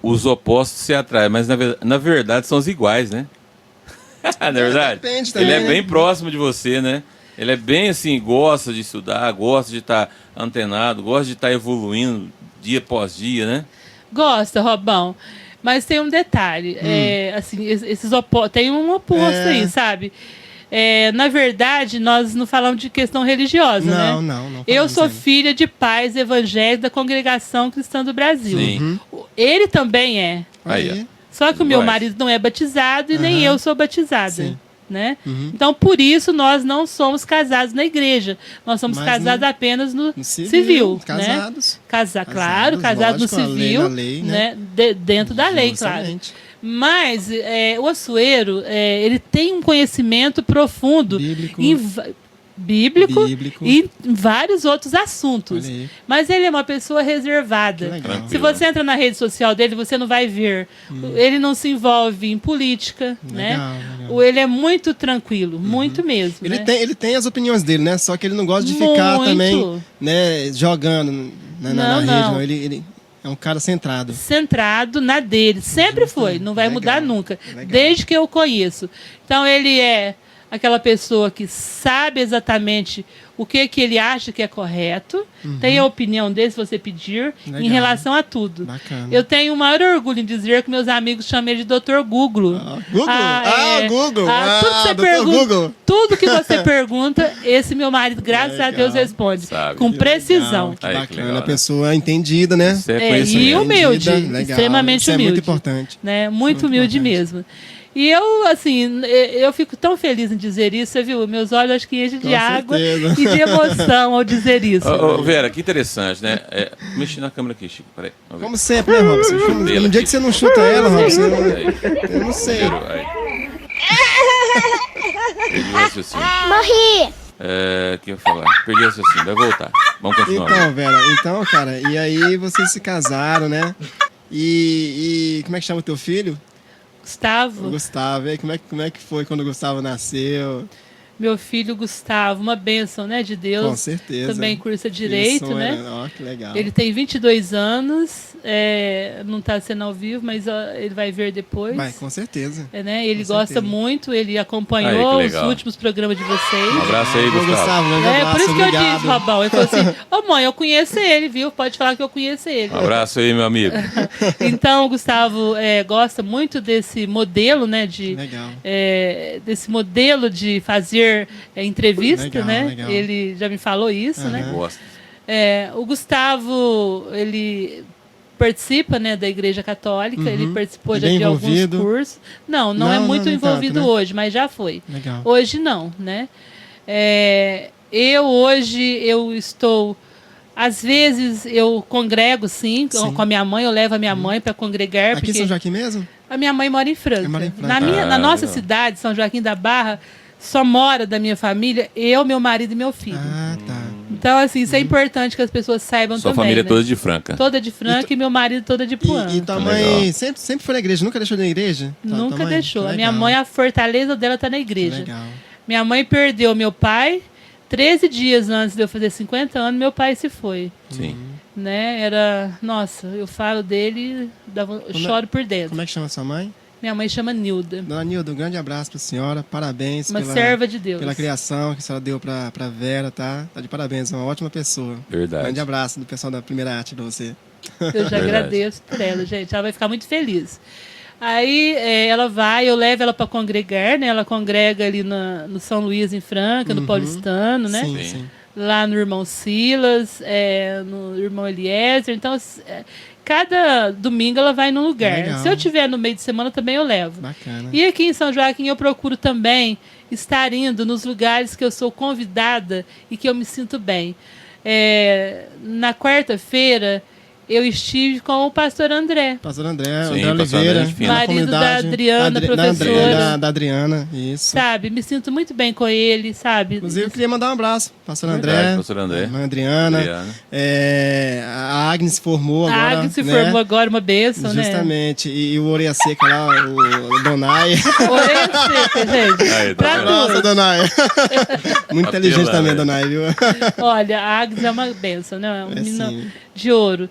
os opostos se atraem, mas na verdade são os iguais, né? Não é verdade? Depende também, ele é bem próximo de você, né? Ele é bem assim, gosta de estudar, gosta de estar antenado, gosta de estar evoluindo dia após dia, né? Gosta, Robão. Mas tem um detalhe, assim, tem um oposto aí, sabe? Na verdade, nós não falamos de questão religiosa, né? Não. Eu sou filha de pais evangélicos da Congregação Cristã do Brasil. Sim. Ele também é. Aí. Só que o meu marido não é batizado e nem eu sou batizada. Sim. Né? Então, por isso, nós não somos casados na igreja. Nós somos casados apenas no civil. Casados. Né? Claro, casados no civil. Lei, né? Dentro da lei, claro. Mas o Assuero, ele tem um conhecimento profundo bíblico e em vários outros assuntos. Mas ele é uma pessoa reservada. Se você entra na rede social dele, você não vai ver. Ele não se envolve em política, né? Ele é muito tranquilo, muito mesmo. Ele tem as opiniões dele, né? Só que ele não gosta de ficar também, né, jogando na rede. Não. Ele é um cara centrado. Centrado na dele. Sempre foi. Não vai mudar nunca. Desde que eu o conheço. Então, ele é aquela pessoa que sabe exatamente o que ele acha que é correto, tem a opinião dele, se você pedir, em relação a tudo. Bacana. Eu tenho o maior orgulho em dizer que meus amigos chamam ele de Dr. Google. Google! Tudo que você pergunta, esse meu marido, graças a Deus, responde. Com precisão. Que bacana, a pessoa entendida, né? E humilde, extremamente Isso humilde. É muito importante. Né? Muito humilde mesmo. E eu, assim, eu fico tão feliz em dizer isso, você viu? Meus olhos acho que enchem de água e de emoção ao dizer isso. Vera, que interessante, né? Mexe na câmera aqui, Chico, peraí. Como sempre, né, Robson? No dia que você não chuta ela, Robson, eu não sei. Perdi o raciocínio. Morri! O que eu ia falar? Perdi o raciocínio, vai voltar. Vamos continuar. Então, Vera, cara, e aí vocês se casaram, né? E como é que chama o teu filho? Gustavo. O Gustavo. E aí, como é que foi quando o Gustavo nasceu? Meu filho Gustavo, uma bênção, né, de Deus. Com certeza. Também cursa Direito, né? Ó, que legal. Ele tem 22 anos, não está sendo ao vivo, mas ele vai ver depois. Vai, com certeza. Né? Ele com gosta certeza. muito, ele acompanhou os últimos programas de vocês. Um abraço aí, Gustavo. Por isso que eu disse, Robão. Ele falou assim, mãe, eu conheço ele, viu? Pode falar que eu conheço ele. Um abraço aí, meu amigo. Então, o Gustavo gosta muito desse modelo, né? Desse modelo de fazer entrevista, né? Legal. Ele já me falou isso, né? Gosta. O Gustavo, ele participa, né, da Igreja Católica, ele participou já de alguns cursos. Não é muito envolvido tanto, né? Hoje, mas já foi. Legal. Hoje não, né? Hoje eu estou... Às vezes eu congrego, sim, com a minha mãe, eu levo a minha mãe para congregar. Aqui em São Joaquim mesmo? A minha mãe mora em Franca. Na nossa cidade, São Joaquim da Barra, só mora da minha família eu, meu marido e meu filho. Ah, tá. Então, assim, isso é importante que as pessoas saibam Sua também. Sua família né? Toda de Franca. Toda de Franca e meu marido toda de Puã. E tua mãe sempre foi na igreja? Nunca deixou de ir na igreja? Nunca deixou. A minha mãe, a fortaleza dela tá na igreja. Legal. Minha mãe perdeu meu pai 13 dias antes de eu fazer 50 anos, meu pai se foi. Sim. Né? Nossa, eu falo dele, eu choro por dentro. Como é que chama sua mãe? Minha mãe chama Nilda. Dona Nilda, um grande abraço pra senhora. Parabéns uma serva de Deus. Pela criação que a senhora deu pra Vera, tá? Tá de parabéns, uma ótima pessoa. Verdade. Um grande abraço do pessoal da Primeira Arte pra você. Eu já agradeço por ela, gente. Ela vai ficar muito feliz. Aí ela vai, eu levo ela para congregar, né? Ela congrega ali no São Luís, em Franca, no Paulistano, né? Sim. Lá no Irmão Silas, no Irmão Eliezer. Então, cada domingo ela vai num lugar. Legal. Se eu tiver no meio de semana, também eu levo. Bacana. E aqui em São Joaquim eu procuro também estar indo nos lugares que eu sou convidada e que eu me sinto bem. Na quarta-feira, eu estive com o pastor André. Pastor André, Sim, André Oliveira. Marido da Adriana, professora. Da Adriana, isso. Sabe, me sinto muito bem com ele, sabe? Inclusive, eu queria mandar um abraço. Pastor André. Verdade, pastor André. A Adriana. A Agnes se formou agora. A Agnes se formou agora, uma bênção, né? Justamente. E o Orelha Seca lá, o Donai. Orelha Seca, gente. Aí, tá Nossa, Donai. Muito inteligente também, Donai, viu? Olha, a Agnes é uma bênção, né? Um menino de ouro.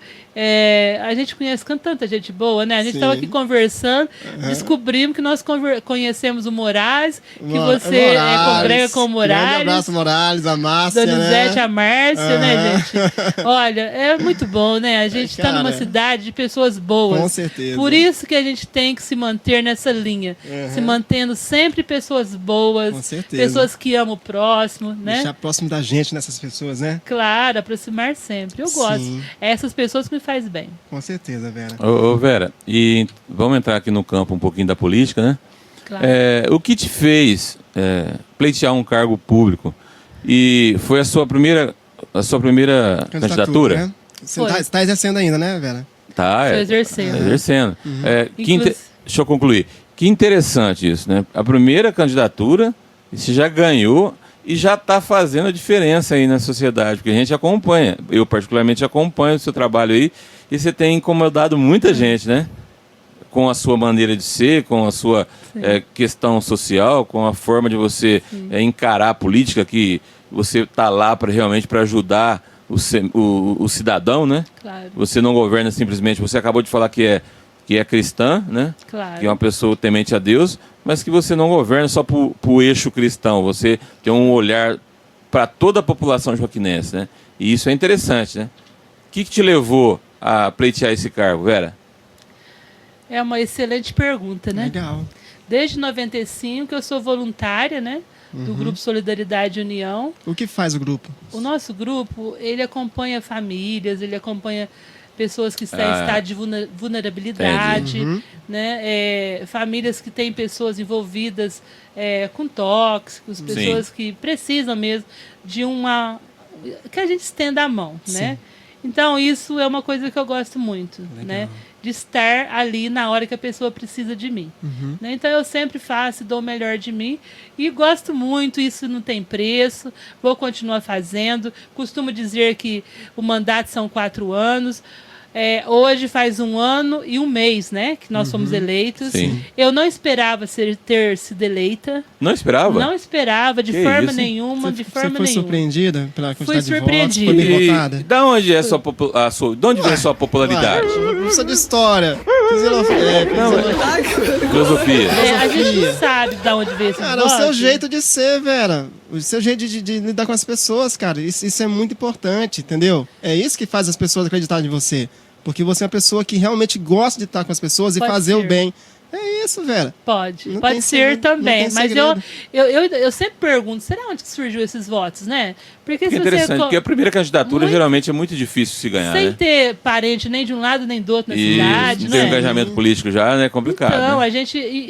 A gente conhece tanta gente boa, né? A gente estava aqui conversando, descobrimos que nós conhecemos o Moraes, que você congrega com o Moraes. Um abraço, Moraes, a Márcia, Donizete, a Márcia, né, gente? Olha, é muito bom, né? A gente está numa cidade de pessoas boas. Com certeza. Por isso que a gente tem que se manter nessa linha. Se mantendo sempre pessoas boas. Com certeza. Pessoas que amam o próximo, né? Deixar próximo da gente nessas pessoas, né? Claro, aproximar sempre. Eu gosto. Essas pessoas que me faz bem. Com certeza, Vera. Ô, Vera, e vamos entrar aqui no campo um pouquinho da política, né? Claro. O que te fez pleitear um cargo público? E foi a sua primeira candidatura? Né? Você está exercendo ainda, né, Vera? Tá, Estou exercendo. Exercendo. Deixa eu concluir. Que interessante isso, né? A primeira candidatura, você já ganhou e já está fazendo a diferença aí na sociedade, porque a gente acompanha, eu particularmente acompanho o seu trabalho aí, e você tem incomodado muita gente, né? Com a sua maneira de ser, com a sua questão social, com a forma de você encarar a política, que você está lá realmente para ajudar o cidadão, né? Claro. Você não governa simplesmente, você acabou de falar que é cristã, né? Claro. Que é uma pessoa temente a Deus, mas que você não governa só para o eixo cristão, você tem um olhar para toda a população joaquinense, né? E isso é interessante, né? O que te levou a pleitear esse cargo, Vera? É uma excelente pergunta, né? Legal. Desde 95 eu sou voluntária, né? Do Grupo Solidariedade e União. O que faz o grupo? O nosso grupo, ele acompanha famílias, ele acompanha pessoas que estão em estado de vulnerabilidade, né? Famílias que têm pessoas envolvidas com tóxicos, pessoas que precisam mesmo de que a gente estenda a mão, né? Então, isso é uma coisa que eu gosto muito, né? De estar ali na hora que a pessoa precisa de mim. Né? Então, eu sempre faço, dou o melhor de mim e gosto muito, isso não tem preço, vou continuar fazendo. Costumo dizer que o mandato são 4 anos. Hoje faz 1 ano e 1 mês, né? Que nós fomos eleitos. Sim. Eu não esperava ter sido eleita. Não esperava? Não esperava, de forma nenhuma, Você foi surpreendida pela quantidade de votos? Foi bem votada? Da onde é de onde vem sua popularidade? Professor de história. Filosofia. A gente não sabe de onde veio esse Cara, o seu jeito de ser, Vera. O seu jeito de lidar com as pessoas, cara. Isso é muito importante, entendeu? É isso que faz as pessoas acreditarem em você. Porque você é uma pessoa que realmente gosta de estar com as pessoas e fazer o bem. É isso, Vera. Pode ser também. Mas eu sempre pergunto, será onde que surgiu esses votos, né? Porque é interessante, porque a primeira candidatura geralmente é muito difícil se ganhar, sem ter parente nem de um lado nem do outro na cidade, não tem engajamento político já, né? É complicado. Então, né?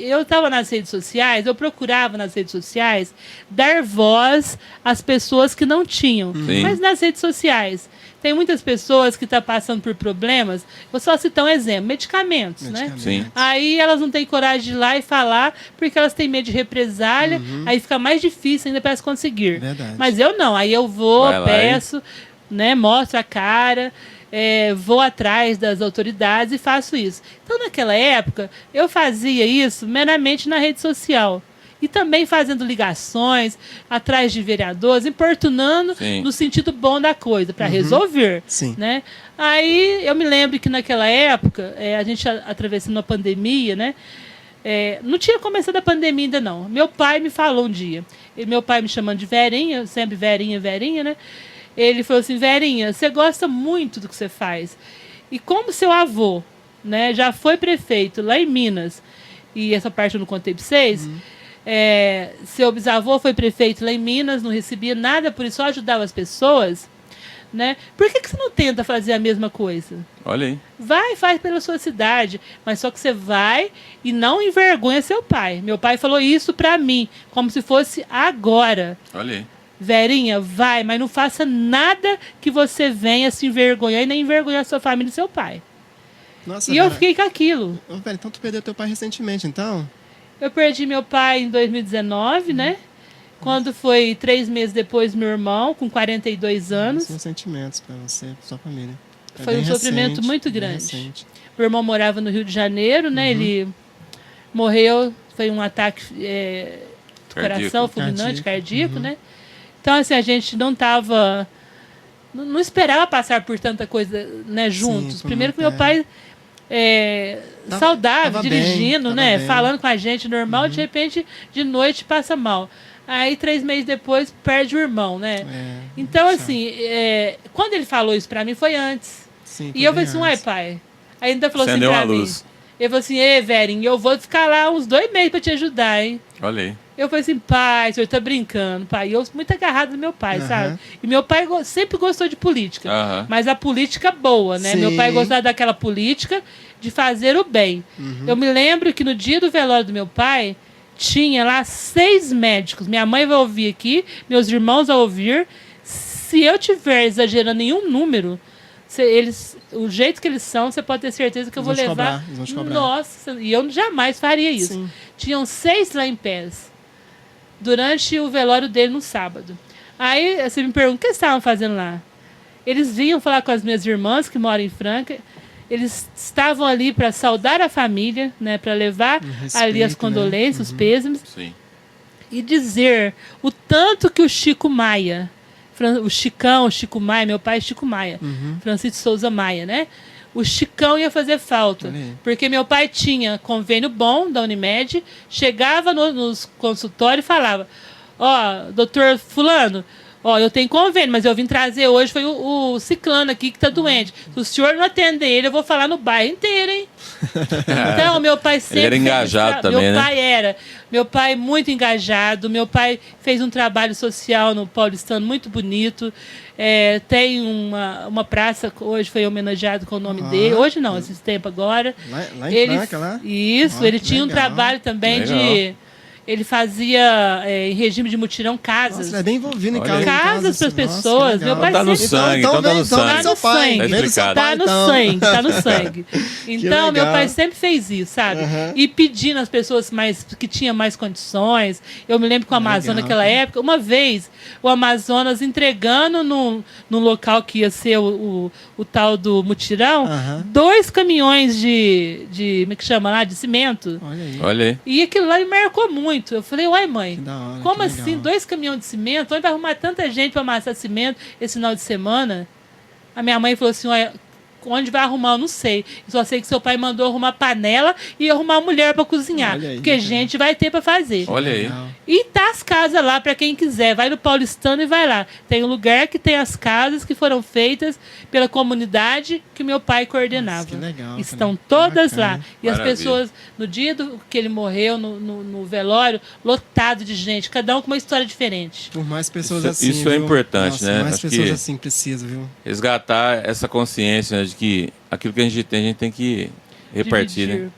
eu estava nas redes sociais, eu procurava nas redes sociais dar voz às pessoas que não tinham. Mas nas redes sociais tem muitas pessoas que estão passando por problemas. Vou só citar um exemplo: medicamentos, né? Sim. Aí elas não têm coragem de ir lá e falar porque elas têm medo de represália. Aí fica mais difícil ainda para elas conseguir. Verdade. Mas eu não. Aí eu vou, peço, né? Mostro a cara. Vou atrás das autoridades e faço isso. Então, naquela época, eu fazia isso meramente na rede social. E também fazendo ligações atrás de vereadores, importunando no sentido bom da coisa, para resolver. Sim. Né? Aí eu me lembro que naquela época, a gente atravessando uma pandemia, né? Não tinha começado a pandemia ainda não. Meu pai me falou um dia, meu pai me chamando de Verinha, sempre Verinha, né? Ele falou assim: Verinha, você gosta muito do que você faz. E como seu avô, né, já foi prefeito lá em Minas, e essa parte eu não contei para vocês, seu bisavô foi prefeito lá em Minas, não recebia nada, por isso só ajudava as pessoas, né? Por que você não tenta fazer a mesma coisa? Olha aí. Vai, faz pela sua cidade, mas só que você vai e não envergonha seu pai. Meu pai falou isso pra mim, como se fosse agora. Olha aí. Verinha, vai, mas não faça nada que você venha se envergonhar e nem envergonhar sua família e seu pai. Nossa, e eu fiquei com aquilo. Então tu perdeu teu pai recentemente, então? Eu perdi meu pai em 2019, né? Quando foi 3 meses depois, meu irmão, com 42 anos. São sentimentos para você, pra sua família. Foi um sofrimento muito grande. Meu irmão morava no Rio de Janeiro, né? Ele morreu, foi um ataque do coração, fulminante, cardíaco, né? Então, assim, a gente não estava... Não esperava passar por tanta coisa, né, juntos. Sim, primeiro que meu pai... saudável, dirigindo, né? Bem. Falando com a gente normal, de repente, de noite, passa mal. Aí, 3 meses depois, perde o irmão, né? Então, assim, quando ele falou isso pra mim, foi antes. Sim, e eu falei assim, uai, pai. Aí ainda falou assim pra mim. Luz. Ele falou assim, Verinha, eu vou ficar lá uns 2 meses pra te ajudar, hein? Olha aí. Eu falei assim, pai, o senhor tá brincando, pai. E eu muito agarrado no meu pai, sabe? E meu pai sempre gostou de política. Mas a política boa, né? Sim. Meu pai gostava daquela política de fazer o bem. Eu me lembro que no dia do velório do meu pai, tinha lá 6 médicos. Minha mãe vai ouvir aqui, meus irmãos vão ouvir. Se eu tiver exagerando em um número, o jeito que eles são, você pode ter certeza que eu vou levar. Eles vão te cobrar. Nossa, e eu jamais faria isso. Sim. Tinham 6 lá em pés durante o velório dele no sábado. Aí você me pergunta, o que eles estavam fazendo lá? Eles vinham falar com as minhas irmãs que moram em Franca. Eles estavam ali para saudar a família, né, para levar ali as condolências, os pêsames. Sim. E dizer o tanto que o Chico Maia, o Chico Maia, meu pai é Chico Maia, Francisco Souza Maia, né? O Chicão ia fazer falta, porque meu pai tinha convênio bom da Unimed, chegava nos consultórios e falava, doutor fulano, eu tenho convênio, mas eu vim trazer hoje, foi o ciclano aqui que está doente. Se o senhor não atender ele, eu vou falar no bairro inteiro, hein? Então, meu pai sempre... Ele era engajado também, né? Meu pai muito engajado, meu pai fez um trabalho social no Paulistano muito bonito. Tem uma praça que hoje foi homenageado com o nome dele. Hoje não, esses tempos agora. Lá em Franca, lá? Isso, ele tinha um trabalho também de... Ele fazia em regime de mutirão casas. Nossa, ele é bem envolvido em casa. Casas para as pessoas. Meu pai tá no sangue, então tá no sangue. Tá no sangue. Tá no sangue, tá no sangue. Então, meu pai sempre fez isso, sabe? E pedindo às pessoas que tinham mais condições. Eu me lembro que o Amazonas, naquela época, uma vez, o Amazonas entregando no local que ia ser o tal do mutirão, 2 caminhões de como é que chama lá? De cimento. Olha aí. E aquilo lá me marcou muito. Eu falei, uai, mãe, hora, como assim? 2 caminhões de cimento? Onde vai arrumar tanta gente para amassar cimento esse final de semana? A minha mãe falou assim, olha, onde vai arrumar, eu não sei. Eu só sei que seu pai mandou arrumar panela e arrumar mulher para cozinhar. Aí, porque gente vai ter para fazer. Olha aí. E tá as casas lá para quem quiser. Vai no Paulistano e vai lá. Tem um lugar que tem as casas que foram feitas pela comunidade que meu pai coordenava. Nossa, que legal, estão todas bacana. lá. E as pessoas, no dia que ele morreu, no velório, lotado de gente. Cada um com uma história diferente. Por mais pessoas assim. Isso é importante, nossa, né? Mais Acho pessoas que assim precisam, viu? Resgatar essa consciência, né, de que aquilo que a gente tem que repartir, né?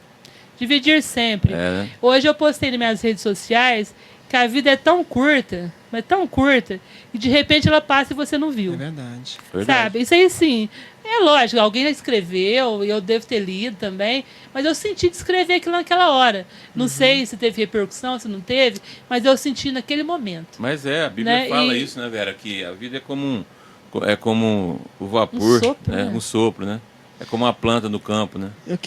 Dividir sempre. Né? Hoje eu postei nas minhas redes sociais que a vida é tão curta, mas tão curta, e de repente ela passa e você não viu. É verdade. Sabe? Isso aí, sim. É lógico, alguém escreveu, eu devo ter lido também, mas eu senti de escrever aquilo naquela hora. Não sei se teve repercussão, se não teve, mas eu senti naquele momento. Mas a Bíblia fala isso, né, Vera? Que a vida é como o vapor, sopro, né? Um sopro, né? É como uma planta no campo, né? Eu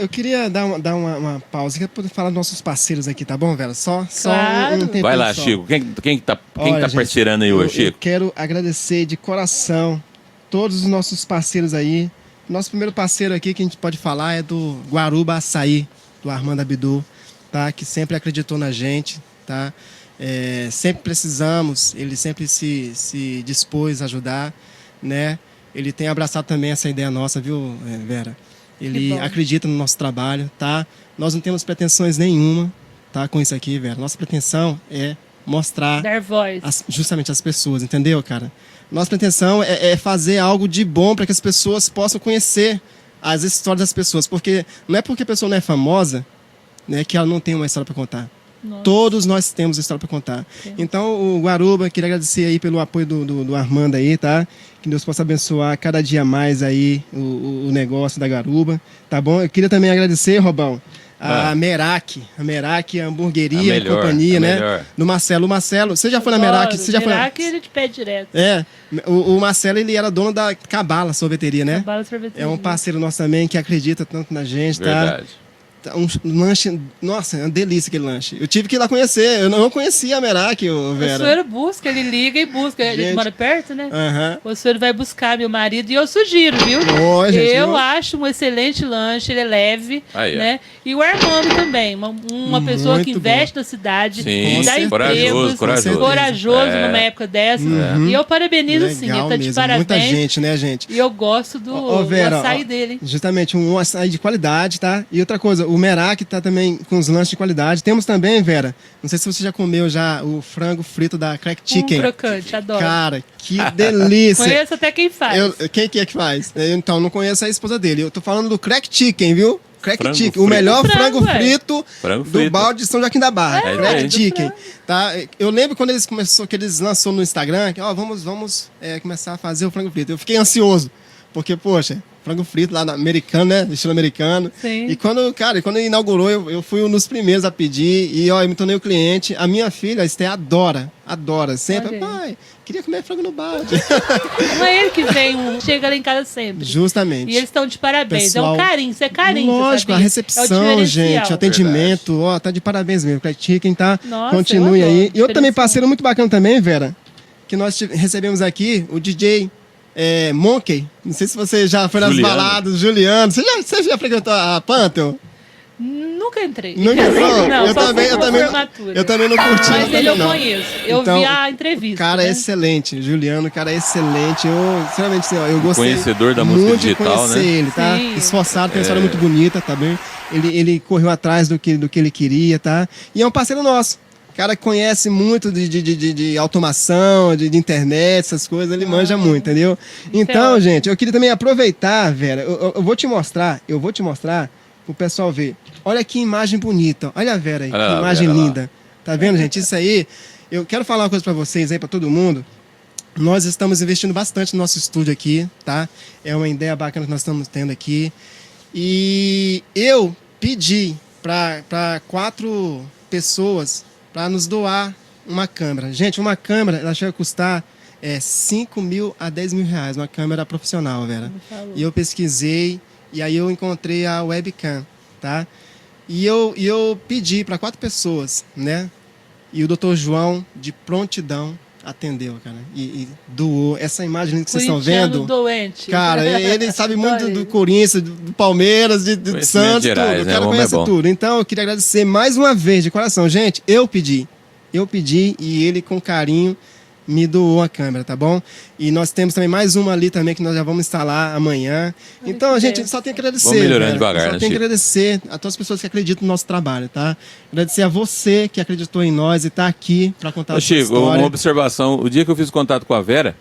queria dar uma pausa para poder falar dos nossos parceiros aqui, tá bom, Vera? Só claro. um tempinho. Vai lá, só. Chico. Quem tá gente, parceirando aí hoje, Chico? Eu quero agradecer de coração todos os nossos parceiros aí. Nosso primeiro parceiro aqui que a gente pode falar é do Guaruba Açaí, do Armando Abdu, tá? Que sempre acreditou na gente, tá? Sempre precisamos, ele sempre se dispôs a ajudar, né? Ele tem abraçado também essa ideia nossa, viu, Vera? Ele acredita no nosso trabalho, tá? Nós não temos pretensões nenhuma, tá? Com isso aqui, Vera. Nossa pretensão é mostrar... Dar voz. Justamente as pessoas, entendeu, cara? Nossa pretensão é fazer algo de bom para que as pessoas possam conhecer as histórias das pessoas. Porque não é porque a pessoa não é famosa, né, que ela não tem uma história para contar. Nossa. Todos nós temos história para contar. Sim. Então, o Guaruba, queria agradecer aí pelo apoio do Armando aí, tá? Que Deus possa abençoar cada dia mais aí o negócio da Guaruba, tá bom? Eu queria também agradecer, Robão, a Merak, a hamburgueria e companhia, né? Melhor. No Marcelo. O Marcelo, você já foi na Merak? Você já foi? Merak ele te pede direto. O Marcelo, ele era dono da Cabala Sorveteria, né? Cabala Sorveteria. É um parceiro nosso também que acredita tanto na gente, verdade. Tá? Um lanche, nossa, é uma delícia aquele lanche. Eu tive que ir lá conhecer, eu não conhecia a Merak, Vera. O senhor busca, ele liga e busca. Gente. Ele mora perto, né? O senhor vai buscar meu marido e eu sugiro, viu? Eu acho um excelente lanche, ele é leve, né? E o Armando também, uma pessoa que investe na cidade, sim, dá empregos, corajoso numa época dessa. E eu parabenizo, sim, ele tá de parabéns. Muita gente, né, gente? E eu gosto do açaí dele. Justamente, um açaí de qualidade, tá? E outra coisa, o Merak tá também com os lanches de qualidade. Temos também, Vera, não sei se você já comeu o frango frito da Crack Chicken. Crocante, adoro. Cara, que delícia. Conheço até quem faz. Quem que é que faz? Então, não conheço a esposa dele. Eu tô falando do Crack Chicken, viu? Crack Chicken, frito. O melhor frango frito do balde de São Joaquim da Barra. Crack Chicken. Tá? Eu lembro quando que eles lançou no Instagram, que vamos começar a fazer o frango frito. Eu fiquei ansioso, porque, poxa, frango frito lá americano, né? Estilo americano. Sim. E quando inaugurou, eu fui um dos primeiros a pedir e eu me tornei o cliente. A minha filha, a Esté, adora. Sempre. Pai, queria comer frango no balde. Não é ele que vem, chega lá em casa sempre. Justamente. E eles estão de parabéns. Pessoal, é um carinho, isso é carinho. Lógico, a recepção, gente, o atendimento, tá de parabéns mesmo. Crack Chicken, tá? Nossa, continue aí. E outro também parceiro muito bacana também, Vera, que nós recebemos aqui, o DJ Monkey. Não sei se você já foi nas baladas, Juliano. Você já frequentou a Pantheon? Nunca entrei. Nunca entrou? Não, eu também não curti. Mas ele eu conheço. Eu vi a entrevista. Cara, excelente. Juliano, cara, excelente. Sinceramente, eu gostei. Conhecedor da música digital, né? Ele, tá? Sim. Esforçado, tem uma história muito bonita, tá bem? Ele correu atrás do que ele queria, tá? E é um parceiro nosso. Cara que conhece muito de automação, de internet, essas coisas, ele manja muito, entendeu? Então, gente, eu queria também aproveitar, Vera, eu vou te mostrar pro pessoal ver. Olha que imagem bonita, olha a Vera aí, que imagem linda. Tá vendo, gente? Isso aí, eu quero falar uma coisa pra vocês aí, pra todo mundo. Nós estamos investindo bastante no nosso estúdio aqui, tá? É uma ideia bacana que nós estamos tendo aqui. E eu pedi para 4 pessoas para nos doar uma câmera. Gente, uma câmera, ela chega a custar 5 mil a 10 mil reais, uma câmera profissional, Vera. E eu pesquisei, e aí eu encontrei a webcam, tá? E eu pedi para 4 pessoas, né? E o Dr. João, de prontidão, atendeu, cara, e doou. Essa imagem que vocês estão vendo, doente. Cara, ele sabe muito do Corinthians, do Palmeiras, do Santos, Gerais, tudo. O né? cara conhece tudo. Então, eu queria agradecer mais uma vez, de coração. Gente, eu pedi e ele, com carinho, me doou a câmera, tá bom? E nós temos também mais uma ali também que nós já vamos instalar amanhã. Então, a gente só tem que agradecer. Vamos melhorando devagar, só tem que agradecer a todas as pessoas que acreditam no nosso trabalho, tá? Agradecer a você que acreditou em nós e está aqui para contar a sua história. Uma observação. O dia que eu fiz contato com a Vera,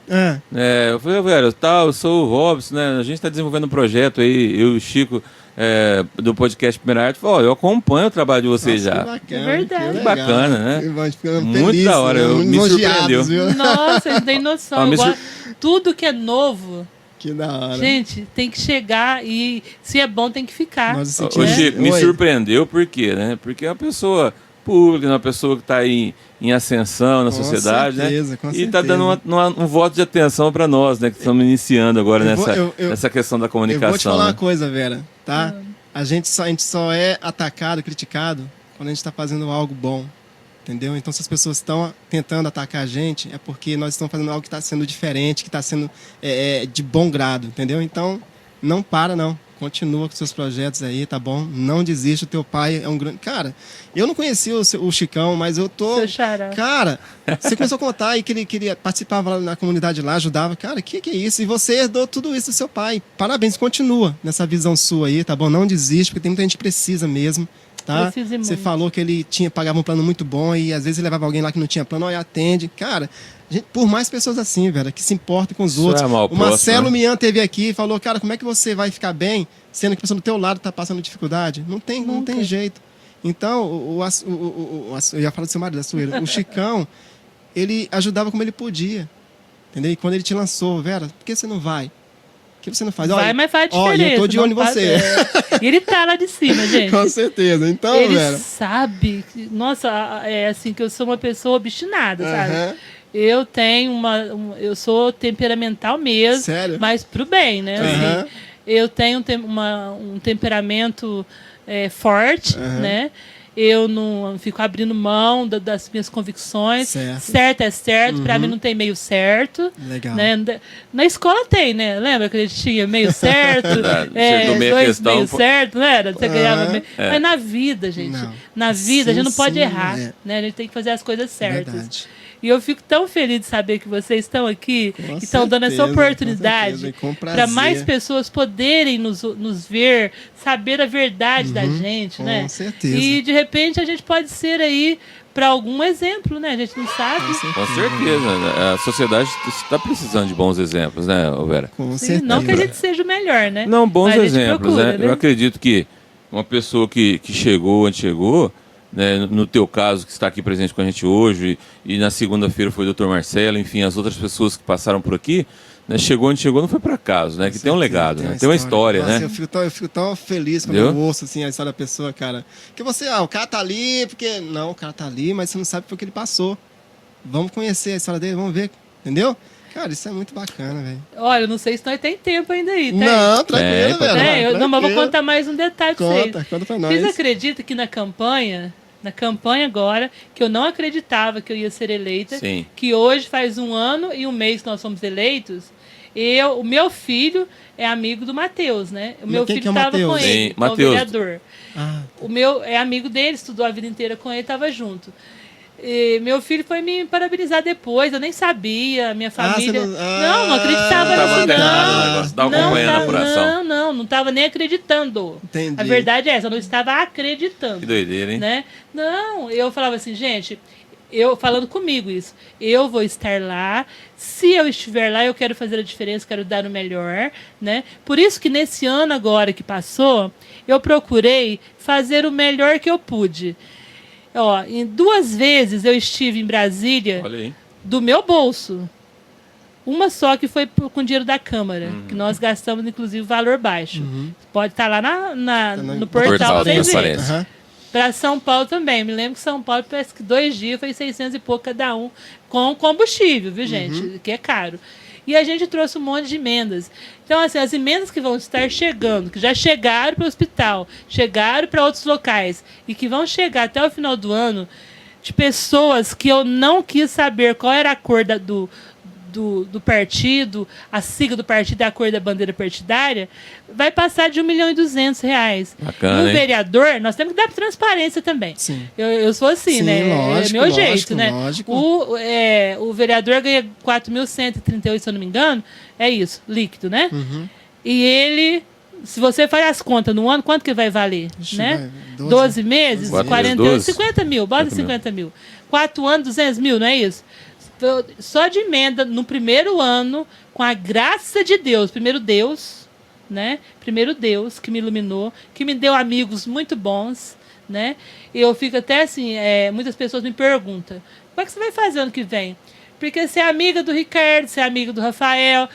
eu falei, Vera, eu sou o Robson, né? A gente está desenvolvendo um projeto aí, eu e o Chico, do podcast Primeira Arte. Falei, eu acompanho o trabalho de vocês já. Bacana, é verdade. Que bacana, né? Muito feliz, da hora, me surpreendeu. Viu? Nossa, vocês têm noção. Tudo que é novo, que da hora. Gente, tem que chegar e se é bom tem que ficar. Ô, Chico, me surpreendeu por quê, né? Porque é uma pessoa pública, uma pessoa que está em ascensão na sociedade, certeza, né? Com e está dando um voto de atenção para nós, né? Que estamos iniciando agora nessa questão da comunicação. Eu vou te falar né? uma coisa, Vera, tá? A gente só é atacado, criticado quando a gente está fazendo algo bom. Entendeu? Então, se as pessoas estão tentando atacar a gente, é porque nós estamos fazendo algo que está sendo diferente, que está sendo de bom grado, entendeu? Então, não para, não. Continua com seus projetos aí, tá bom? Não desiste, o teu pai é um grande... Cara, eu não conhecia o Chicão, mas eu tô... Seu xará. Cara, você começou a contar aí que ele participava lá na comunidade lá, ajudava. Cara, que é isso? E você herdou tudo isso do seu pai. Parabéns, continua nessa visão sua aí, tá bom? Não desiste, porque tem muita gente que precisa mesmo. Tá? Você falou que ele pagava um plano muito bom e às vezes ele levava alguém lá que não tinha plano, olha, atende. Cara, por mais pessoas assim, velho, que se importam com os outros. O Marcelo Mian teve aqui e falou, cara, como é que você vai ficar bem sendo que a pessoa do teu lado tá passando dificuldade? Não tem jeito. Então, eu ia falar do seu marido, da Sueira. O Chicão, ele ajudava como ele podia. Entendeu? E quando ele te lançou, Vera, por que você não vai? O que você não faz? Vai, mas faz diferença. Eu tô de olho em você. E ele tá lá de cima, gente. Com certeza. Então, ele Vera... sabe. Nossa, é assim que eu sou uma pessoa obstinada, sabe? Eu tenho eu sou temperamental mesmo. Sério? Mas pro bem, né? Assim, eu tenho um temperamento forte, né? Eu não fico abrindo mão das minhas convicções. Certo é certo, pra mim não tem meio certo. Legal. Né? Na escola tem, né? Lembra que a gente tinha meio certo? Meio certo, não era? Você ganhava meio... Mas na vida, gente, a gente não pode errar. Né? A gente tem que fazer as coisas certas. Verdade. E eu fico tão feliz de saber que vocês estão aqui e estão dando essa oportunidade para mais pessoas poderem nos ver, saber a verdade da gente, né? Com certeza. E de repente a gente pode ser aí para algum exemplo, né? A gente não sabe. Com certeza. A sociedade está precisando de bons exemplos, né, Vera? Com certeza. Não que a gente seja o melhor, né? Não, bons exemplos, procura, né? Eu acredito que uma pessoa que chegou onde chegou, né, no teu caso, que está aqui presente com a gente hoje, e na segunda-feira foi o Dr. Marcelo, enfim, as outras pessoas que passaram por aqui, né, chegou onde chegou, não foi por acaso, né? Que tem um legado, né? Tem uma história, Nossa, né? Eu fico tão feliz quando eu ouço assim, a história da pessoa, cara. Que você, o cara tá ali, porque... Não, o cara tá ali, mas você não sabe por que ele passou. Vamos conhecer a história dele, vamos ver, entendeu? Cara, isso é muito bacana, velho. Olha, eu não sei se nós tem tempo ainda aí, tem? Não, tranquilo, velho. Não, mas vou contar mais um detalhe pra vocês. Conta pra nós. Vocês acreditam que na campanha agora, que eu não acreditava que eu ia ser eleita, Sim. Que hoje faz 1 ano e 1 mês que nós somos eleitos, o meu filho é amigo do Matheus, né? O meu filho estava com ele, o vereador. O meu é amigo dele, estudou a vida inteira com ele, estava junto. E meu filho foi me parabenizar depois, eu nem sabia, minha família... não acreditava nisso, não estava nem acreditando. Entendi. A verdade é essa, eu não estava acreditando. Que doideira, hein? Né? Não, eu falava assim, gente, falando comigo isso, eu vou estar lá, se eu estiver lá, eu quero fazer a diferença, quero dar o melhor, né? Por isso que nesse ano agora que passou, eu procurei fazer o melhor que eu pude. Ó, em 2 vezes eu estive em Brasília do meu bolso. Uma só que foi com dinheiro da Câmara, que nós gastamos, inclusive, valor baixo. Pode estar lá no portal. Para São Paulo também. Me lembro que São Paulo, parece que 2 dias foi 600 e pouco cada um, com combustível, viu, gente? Que é caro. E a gente trouxe um monte de emendas. Então, assim, as emendas que vão estar chegando, que já chegaram para o hospital, chegaram para outros locais, e que vão chegar até o final do ano, de pessoas que eu não quis saber qual era a cor do partido, a sigla do partido e a cor da bandeira partidária, vai passar de R$1.200.000. Bacana, no vereador, nós temos que dar transparência também. Sim. Eu sou assim, Sim, né? Lógico, é meu jeito, né? Lógico. O vereador ganha 4.138, se eu não me engano, é isso, líquido, né? E ele, se você faz as contas no ano, quanto que vai valer? Né? 12 meses? 48, 50 mil, bota 50 mil. 4 anos, 200 mil, não é isso? Só de emenda no primeiro ano, com a graça de Deus, primeiro Deus, né? Primeiro Deus que me iluminou, que me deu amigos muito bons, né? E eu fico até assim, muitas pessoas me perguntam, como é que você vai fazer ano que vem? Porque você é amiga do Ricardo, você é amiga do Rafael,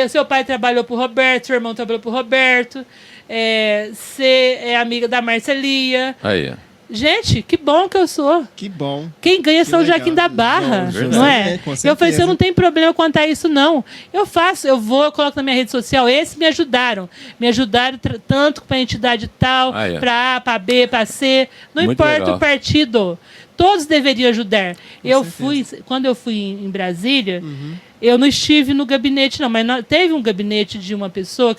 seu pai trabalhou pro Roberto, seu irmão trabalhou pro Roberto, você é amiga da Marcelia. Aí, ó. Gente, que bom que eu sou. Que bom. Quem ganha é São Joaquim da Barra, não é? Eu falei, você não tem problema contar isso, não. Eu coloco na minha rede social, esses me ajudaram. Me ajudaram tanto para a entidade tal, para A, para B, para C. Não muito importa legal. O partido. Todos deveriam ajudar. Quando eu fui em Brasília, eu não estive no gabinete, não, mas teve um gabinete de uma pessoa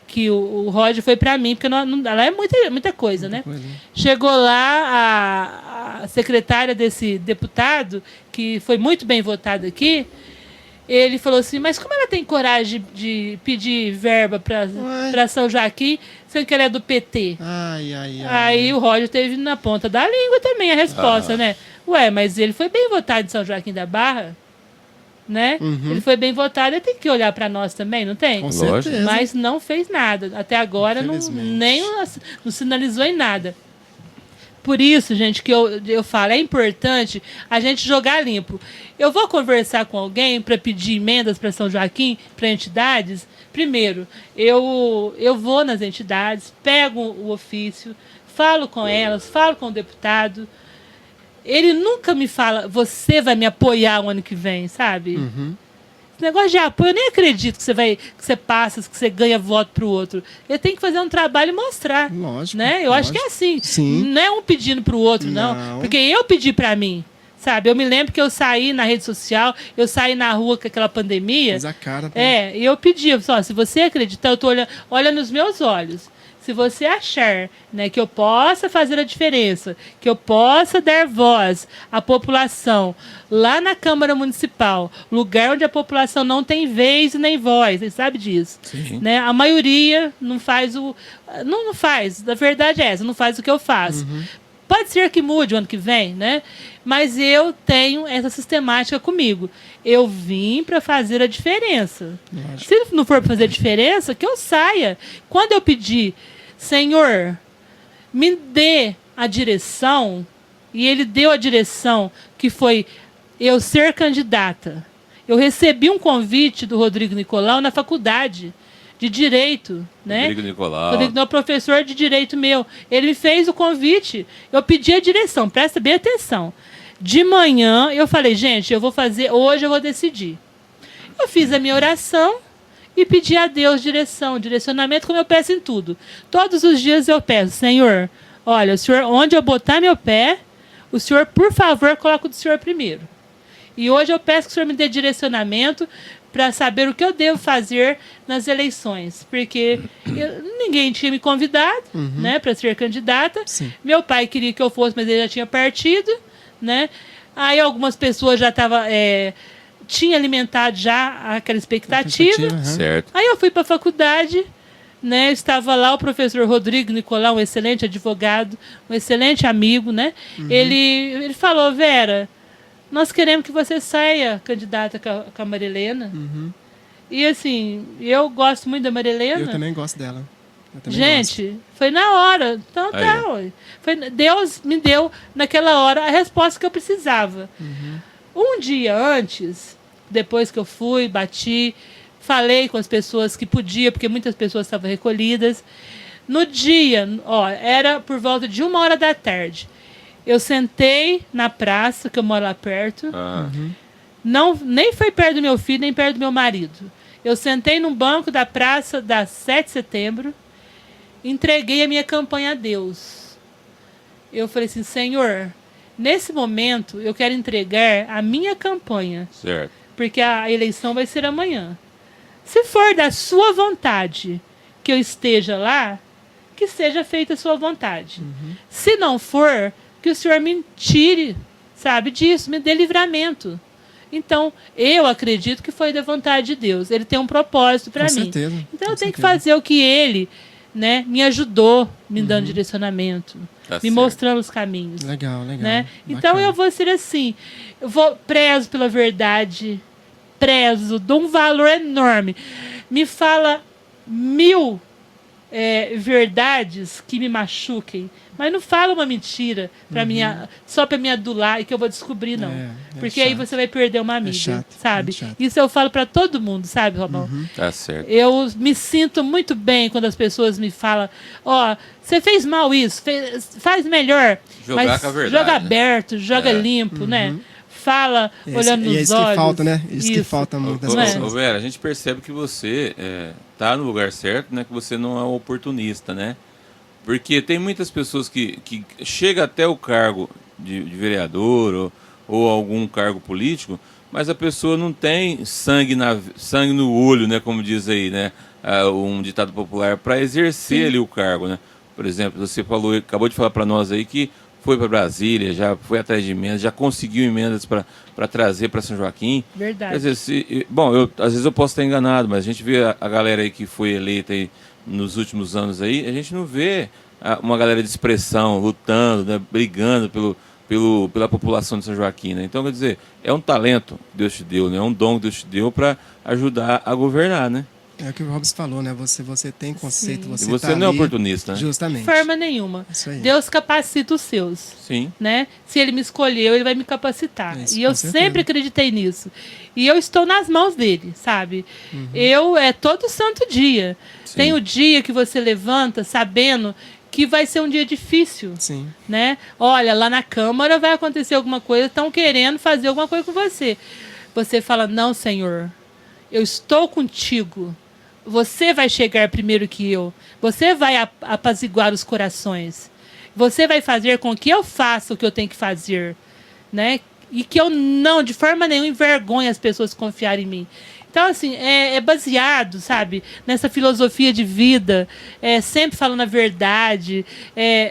que o Roger foi para mim, porque lá é muita coisa, né? Chegou lá a secretária desse deputado, que foi muito bem votado aqui, ele falou assim, mas como ela tem coragem de pedir verba para São Joaquim, sendo que ela é do PT? Aí o Roger teve na ponta da língua também a resposta, né? Mas ele foi bem votado em São Joaquim da Barra, né? Ele foi bem votado, ele tem que olhar para nós também, não tem? Com certeza. Mas não fez nada. Até agora não sinalizou em nada. Por isso, gente, que eu falo, é importante a gente jogar limpo. Eu vou conversar com alguém para pedir emendas para São Joaquim, para entidades. Primeiro, eu vou nas entidades, pego o ofício, falo com elas, falo com o deputado. Ele nunca me fala, você vai me apoiar o ano que vem, sabe? Esse negócio de apoio, eu nem acredito que você passa, que você ganha voto para o outro. Ele tem que fazer um trabalho e mostrar. Lógico. Né? Eu acho que é assim. Sim. Não é um pedindo para o outro, não. Porque eu pedi para mim. Sabe? Eu me lembro que eu saí na rede social, eu saí na rua com aquela pandemia. Fez a cara. E eu pedi, se você acreditar, eu tô olha nos meus olhos. Se você achar, né, que eu possa fazer a diferença, que eu possa dar voz à população lá na Câmara Municipal, lugar onde a população não tem vez nem voz, você sabe disso. Né? A maioria não faz não faz, a verdade é essa, não faz o que eu faço. Pode ser que mude o ano que vem, né? Mas eu tenho essa sistemática comigo. Eu vim para fazer a diferença. Lógico. Se não for para fazer a diferença, que eu saia. Quando eu pedi, Senhor, me dê a direção, e ele deu a direção, que foi eu ser candidata. Eu recebi um convite do Rodrigo Nicolau na faculdade de Direito, né? Rodrigo Nicolau. Rodrigo é professor de Direito meu. Ele me fez o convite. Eu pedi a direção, presta bem atenção. De manhã, eu falei, gente, hoje eu vou decidir. Eu fiz a minha oração e pedi a Deus direcionamento, como eu peço em tudo. Todos os dias eu peço, Senhor, olha, o Senhor, onde eu botar meu pé, o Senhor, por favor, coloca o do Senhor primeiro. E hoje eu peço que o Senhor me dê direcionamento para saber o que eu devo fazer nas eleições. Porque ninguém tinha me convidado, né, para ser candidata. Sim. Meu pai queria que eu fosse, mas ele já tinha partido, né? Aí algumas pessoas já estavam... tinha alimentado já aquela expectativa. Certo. Aí eu fui para a faculdade, né? Estava lá o professor Rodrigo Nicolau, um excelente advogado, um excelente amigo, né? Ele falou, Vera, nós queremos que você saia candidata com a Marilena. E assim, eu gosto muito da Marilena. Eu também gosto dela. Gente, foi na hora. Então tá, Deus me deu naquela hora a resposta que eu precisava. Um dia antes, depois que eu fui, bati, falei com as pessoas que podia, porque muitas pessoas estavam recolhidas. No dia, era por volta de 1h da tarde. Eu sentei na praça, que eu moro lá perto. Não, nem foi perto do meu filho, nem perto do meu marido. Eu sentei num banco da praça da 7 de setembro, entreguei a minha campanha a Deus. Eu falei assim, Senhor, nesse momento eu quero entregar a minha campanha. Certo. Porque a eleição vai ser amanhã. Se for da sua vontade que eu esteja lá, que seja feita a sua vontade. Se não for, que o Senhor me tire, sabe, disso, me dê livramento. Então, eu acredito que foi da vontade de Deus. Ele tem um propósito para mim. Certeza, então, eu tenho que fazer o que Ele, né, me ajudou, me dando direcionamento, me mostrando os caminhos. Legal. Né? Então, eu vou ser assim. Eu vou prezo pela verdade, dou um valor enorme. Me fala 1000 verdades que me machuquem, mas não fala uma mentira só para me adular e que eu vou descobrir, não. Porque aí você vai perder uma amiga, sabe? Isso eu falo para todo mundo, sabe, Romão? Tá certo. Eu me sinto muito bem quando as pessoas me falam, você fez mal isso, faz melhor. Jogar mas com a verdade, joga aberto, joga limpo, né? Fala olhando nos olhos. É isso que falta, né? Isso que falta muito das pessoas. Vera, a gente percebe que você tá no lugar certo, né? Que você não é um oportunista, né? Porque tem muitas pessoas que chegam até o cargo de vereador ou algum cargo político, mas a pessoa não tem sangue no olho, né? Como diz aí, né? Um ditado popular, para exercer ali o cargo, né? Por exemplo, você acabou de falar para nós aí que foi para Brasília, já foi atrás de emendas, já conseguiu emendas para trazer para São Joaquim. Verdade. Quer dizer, às vezes eu posso estar enganado, mas a gente vê a galera aí que foi eleita aí nos últimos anos aí, a gente não vê uma galera de expressão lutando, né, brigando pela população de São Joaquim, né? Então, quer dizer, é um talento que Deus te deu, né? É um dom que Deus te deu para ajudar a governar, né? É o que o Robson falou, né? Você tem conceito, você não é oportunista, né? Justamente. De forma nenhuma. Deus capacita os seus. Sim. Né? Se Ele me escolheu, Ele vai me capacitar. E eu sempre acreditei nisso. E eu estou nas mãos dele, sabe? Todo santo dia. Sim. Tem o dia que você levanta sabendo que vai ser um dia difícil. Sim. Né? Olha, lá na Câmara vai acontecer alguma coisa, estão querendo fazer alguma coisa com você. Você fala, não, Senhor, eu estou contigo. Você vai chegar primeiro que eu. Você vai apaziguar os corações. Você vai fazer com que eu faça o que eu tenho que fazer. Né? E que eu não, de forma nenhuma, envergonhe as pessoas que confiarem em mim. Então, assim, é baseado, sabe, nessa filosofia de vida, sempre falando a verdade,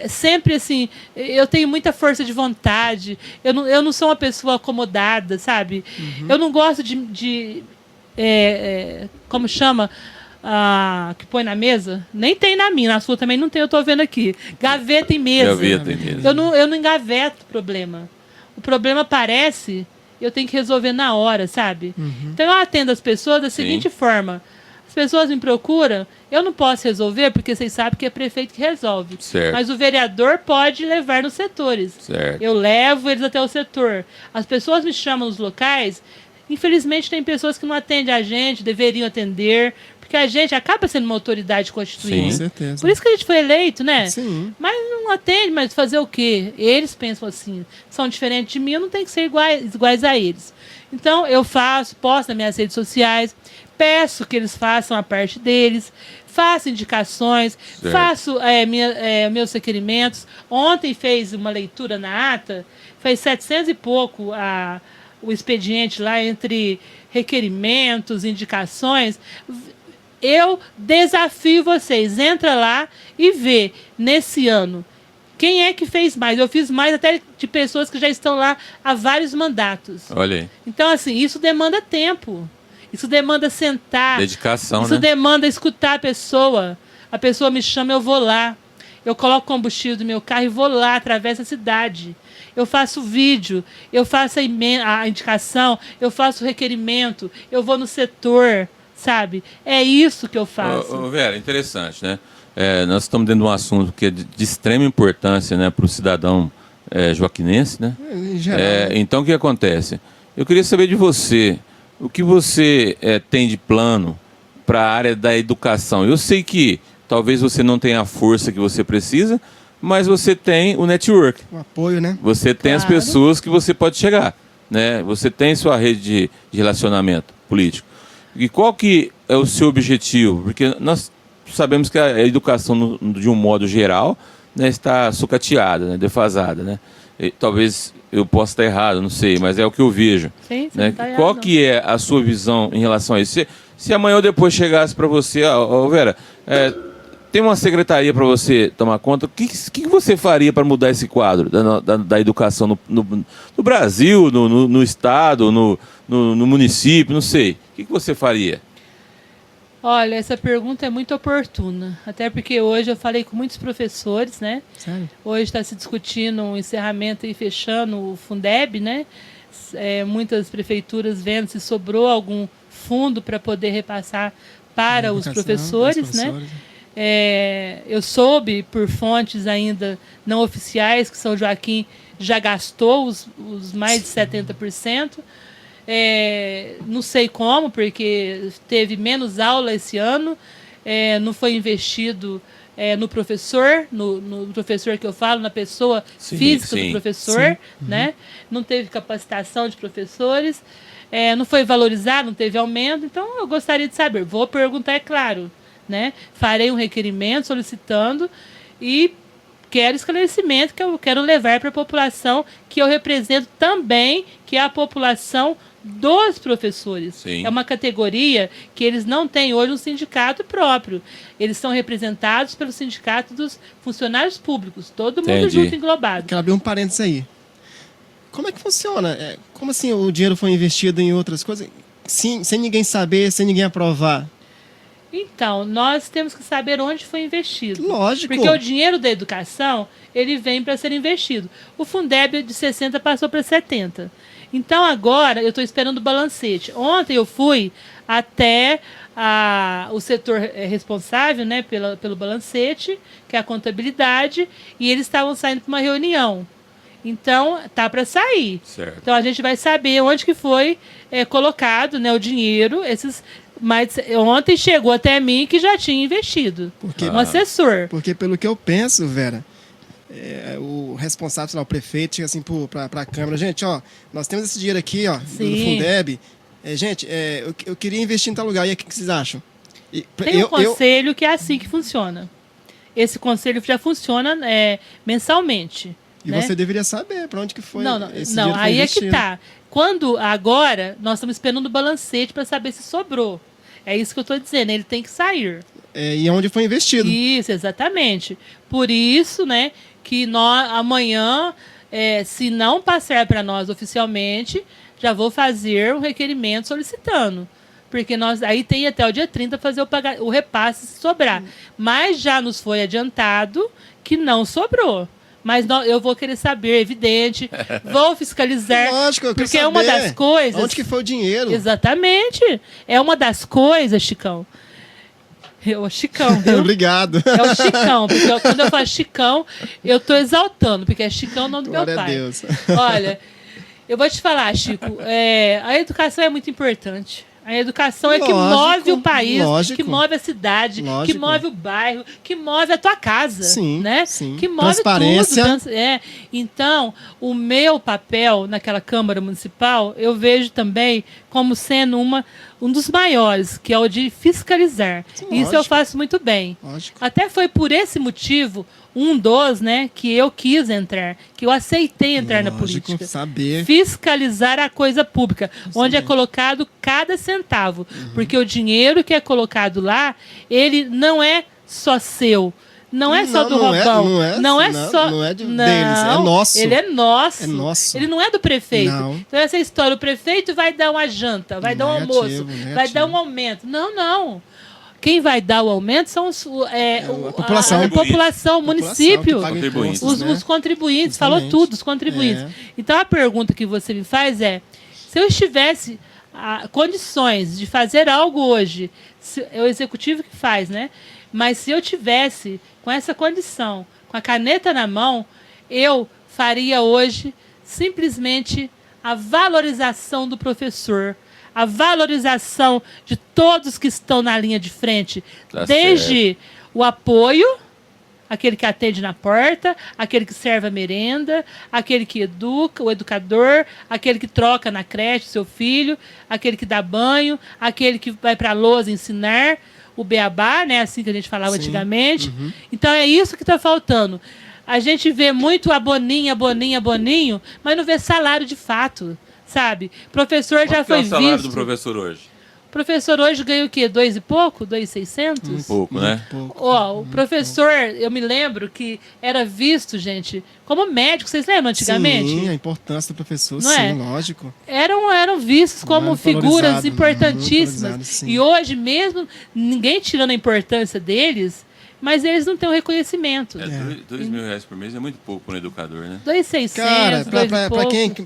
sempre, assim, eu tenho muita força de vontade, eu não sou uma pessoa acomodada, sabe? Eu não gosto de como chama? Que põe na mesa, nem tem na minha, na sua também não tem, eu tô vendo aqui. Gaveta em mesa. Gaveta em mesa. Eu não engaveto o problema. O problema aparece, eu tenho que resolver na hora, sabe? Então eu atendo as pessoas da seguinte forma. As pessoas me procuram, eu não posso resolver, porque vocês sabem que é prefeito que resolve. Certo. Mas o vereador pode levar nos setores. Certo. Eu levo eles até o setor. As pessoas me chamam nos locais, infelizmente tem pessoas que não atendem a gente, deveriam atender, porque a gente acaba sendo uma autoridade constituinte. Com certeza. Por isso que a gente foi eleito, né? Sim. Mas não atende, mas fazer o quê? Eles pensam assim, são diferentes de mim, eu não tenho que ser iguais a eles. Então, eu posto nas minhas redes sociais, peço que eles façam a parte deles, faço indicações, faço meus requerimentos. Ontem fez uma leitura na ata, fez 700 e pouco o expediente lá entre requerimentos, indicações. Eu desafio vocês, entra lá e vê nesse ano quem é que fez mais. Eu fiz mais até de pessoas que já estão lá há vários mandatos. Olha aí. Então, assim, isso demanda tempo. Isso demanda sentar. Dedicação, isso demanda escutar a pessoa. A pessoa me chama, eu vou lá. Eu coloco combustível do meu carro e vou lá, atravesso a cidade. Eu faço vídeo, eu faço a indicação, eu faço o requerimento, eu vou no setor, sabe? É isso que eu faço. Vera, interessante, né? nós estamos dentro de um assunto que é de extrema importância, né, para o cidadão joaquinense, né? Em geral. Então, o que acontece? Eu queria saber de você, o que você tem de plano para a área da educação? Eu sei que talvez você não tenha a força que você precisa, mas você tem o network. O apoio, né? Você tem as pessoas que você pode chegar, né? Você tem sua rede de relacionamento político. E qual que é o seu objetivo? Porque nós sabemos que a educação, de um modo geral, né, está sucateada, né, defasada, né? E, talvez eu possa estar errado, não sei, mas é o que eu vejo. Sim, né? Tá qual errado. que é a sua visão em relação a isso? Se amanhã ou depois chegasse para você, Vera, tem uma secretaria para você tomar conta, o que você faria para mudar esse quadro da educação no Brasil, no Estado, no município, não sei. O que você faria? Olha, essa pergunta é muito oportuna, até porque hoje eu falei com muitos professores, né? Sério? Hoje está se discutindo o encerramento e fechando o Fundeb, né? Muitas prefeituras vendo se sobrou algum fundo para poder repassar para os professores, né? Eu soube por fontes ainda não oficiais que São Joaquim já gastou os mais de 70%. Não sei como, porque teve menos aula esse ano, não foi investido no professor, no professor que eu falo, na pessoa física do professor, né? Não teve capacitação de professores, não foi valorizado, não teve aumento. Então, eu gostaria de saber, vou perguntar, é claro, né? Farei um requerimento solicitando e quero esclarecimento que eu quero levar para a população que eu represento também, que é a população dos professores. Sim. É uma categoria que eles não têm hoje um sindicato próprio. Eles são representados pelo sindicato dos funcionários públicos. Todo mundo junto, englobado. Quero abrir um parênteses aí. Como é que funciona? Como assim o dinheiro foi investido em outras coisas? Sim, sem ninguém saber, sem ninguém aprovar? Então, nós temos que saber onde foi investido. Lógico. Porque o dinheiro da educação, ele vem para ser investido. O Fundeb de 60 passou para 70. Então, agora, eu estou esperando o balancete. Ontem eu fui até o setor responsável, né, pelo balancete, que é a contabilidade, e eles estavam saindo para uma reunião. Então, tá para sair. Certo. Então, a gente vai saber onde que foi colocado, né, o dinheiro. Mas ontem chegou até mim que já tinha investido. Um assessor. Porque, pelo que eu penso, Vera, o responsável, sei lá, o prefeito, chega assim para a Câmara, gente, ó, nós temos esse dinheiro aqui, ó, do Fundeb. Gente, eu queria investir em tal lugar. E aí, o que vocês acham? Tem um conselho que é assim que funciona. Esse conselho já funciona mensalmente. E né? você deveria saber para onde que foi esse dinheiro. Não, aí é que tá. Agora, nós estamos esperando o balancete para saber se sobrou. É isso que eu estou dizendo, ele tem que sair. E onde foi investido. Isso, exatamente. Por isso, né, que nós, amanhã, se não passar para nós oficialmente, já vou fazer um requerimento solicitando. Porque aí tem até o dia 30 para fazer o repasse se sobrar. Mas já nos foi adiantado que não sobrou. Mas eu vou querer saber, evidente, vou fiscalizar. Lógico, eu quero porque saber. É uma das coisas... Onde que foi o dinheiro? Exatamente. É uma das coisas, Chicão. O Chicão, viu? Obrigado. É o Chicão, porque quando eu falo Chicão, eu estou exaltando, porque é Chicão o nome do Glória meu pai. a Deus. Olha, eu vou te falar, Chico, a educação é muito importante. A educação é que move o país, que move a cidade, que move o bairro, que move a tua casa. Sim, né? sim. Que move Transparência. tudo. Então, o meu papel naquela Câmara Municipal, eu vejo também como sendo um dos maiores, que é o de fiscalizar. Sim, isso lógico. eu faço muito bem. Lógico. Até foi por esse motivo, né, que eu quis entrar, que eu aceitei entrar na política. Saber. Fiscalizar a coisa pública, onde é colocado cada centavo. Porque o dinheiro que é colocado lá, ele não é só seu. Não é só do Robão. Não é deles, é nosso. Ele é nosso. É nosso. Ele não é do prefeito. Não. Então, essa história, o prefeito vai dar uma janta, vai dar um almoço, negativo. vai dar um aumento. Não. Quem vai dar o aumento são a população. a população, o município, os contribuintes. Falou tudo, os contribuintes. Então, a pergunta que você me faz é, se eu estivesse condições de fazer algo hoje, é o executivo que faz, né? Mas se eu tivesse com essa condição, com a caneta na mão, eu faria hoje simplesmente a valorização do professor, a valorização de todos que estão na linha de frente, desde o apoio, aquele que atende na porta, aquele que serve a merenda, aquele que educa, o educador, aquele que troca na creche seu filho, aquele que dá banho, aquele que vai para a lousa ensinar, o beabá, né, assim que a gente falava antigamente. Então é isso que está faltando. A gente vê muito aboninho, mas não vê salário de fato, sabe? Professor já foi visto. Qual é o salário do professor hoje? O professor hoje ganha o quê? 2 e pouco? 2.600? Um pouco, né? O professor, eu me lembro que era visto, gente, como médico. Vocês lembram antigamente? Sim, a importância do professor, não sim, lógico. Eram vistos como figuras importantíssimas. E hoje mesmo, ninguém tirando a importância deles, mas eles não têm o reconhecimento. R$2.000 por mês é muito pouco para um educador, né? 2.600, cara,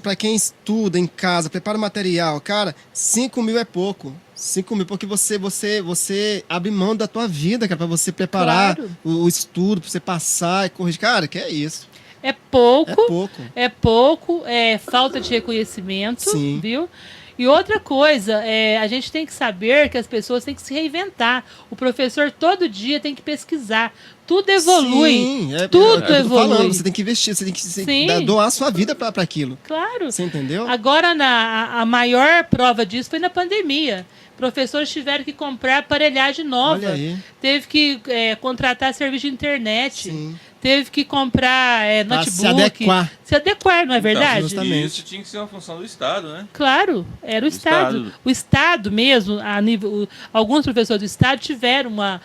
para quem estuda em casa, prepara material, cara, 5.000 é pouco. 5.000, porque você abre mão da tua vida, cara, para você preparar o estudo, para você passar e corrigir. Cara, que é isso. É pouco, é falta de reconhecimento, viu? E outra coisa, a gente tem que saber que as pessoas têm que se reinventar. O professor todo dia tem que pesquisar. Tudo evolui. Sim, tudo evolui. Falando, você tem que investir, você tem que doar a sua vida para aquilo. Claro. Você entendeu? Agora, a maior prova disso foi na pandemia. Professores tiveram que comprar aparelhagem nova. Olha aí. Teve que contratar serviço de internet. Sim. Teve que comprar notebook. Se adequar, não é verdade? Justamente. Isso tinha que ser uma função do Estado, né? Claro, era o Estado. O Estado mesmo, alguns professores do Estado tiveram uma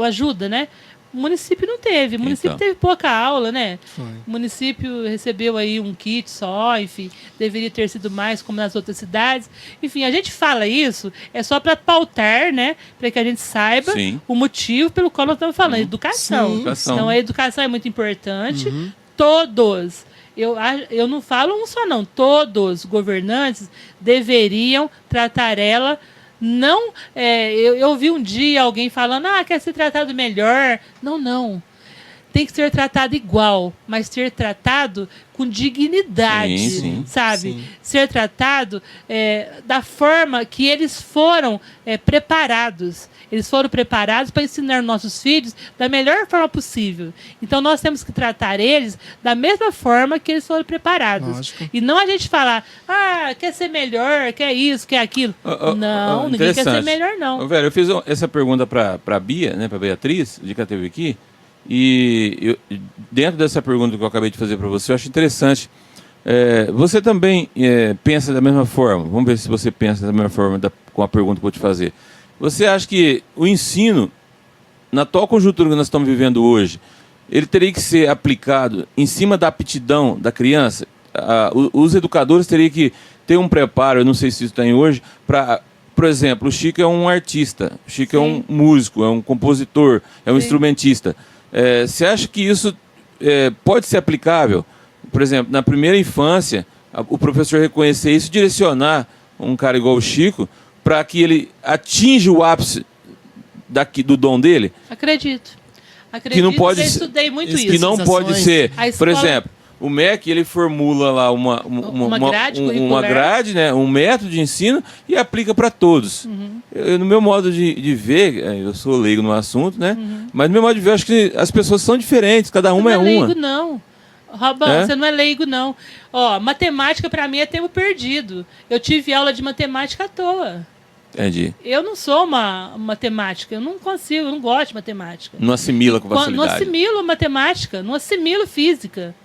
ajuda, né? O município não teve. O município teve pouca aula, né? Foi. O município recebeu aí um kit só, enfim, deveria ter sido mais como nas outras cidades. Enfim, a gente fala isso, é só para pautar, né? Para que a gente saiba o motivo pelo qual nós estamos falando. Educação. Então, a educação é muito importante. Todos. Eu não falo um só, não. Todos os governantes deveriam tratar ela. Não, eu vi um dia alguém falando, quer ser tratado melhor. Não. Tem que ser tratado igual, mas ser tratado com dignidade, sabe? Sim. Ser tratado da forma que eles foram preparados. Eles foram preparados para ensinar nossos filhos da melhor forma possível. Então, nós temos que tratar eles da mesma forma que eles foram preparados. Lógico. E não a gente falar, quer ser melhor, quer isso, quer aquilo. Não, ninguém quer ser melhor, não. Velho, eu fiz essa pergunta para a Bia, né, para a Beatriz, de que ela teve aqui. E dentro dessa pergunta que eu acabei de fazer para você, eu acho interessante. Você também pensa da mesma forma? Vamos ver se você pensa da mesma forma com a pergunta que eu vou te fazer. Você acha que o ensino, na atual conjuntura que nós estamos vivendo hoje, ele teria que ser aplicado em cima da aptidão da criança? Os educadores teriam que ter um preparo, eu não sei se isso tem hoje, para... Por exemplo, o Chico é um artista, o Chico é um músico, é um compositor, é um instrumentista. Você acha que isso pode ser aplicável? Por exemplo, na primeira infância, o professor reconhecer isso e direcionar um cara igual o Chico para que ele atinja o ápice do dom dele? Acredito. Que não pode eu estudei muito isso. Que não pode ser, por exemplo, o MEC ele formula lá uma grade, né, um método de ensino e aplica para todos. No meu modo de ver, eu sou leigo no assunto, né? Mas no meu modo de ver, eu acho que as pessoas são diferentes, cada uma é uma. Não é leigo, não. Robão, você não é leigo, não. Matemática para mim é tempo perdido. Eu tive aula de matemática à toa. Entendi. Eu não sou uma matemática, eu não consigo, eu não gosto de matemática. Não assimila com facilidade. Não assimilo matemática, não assimilo física.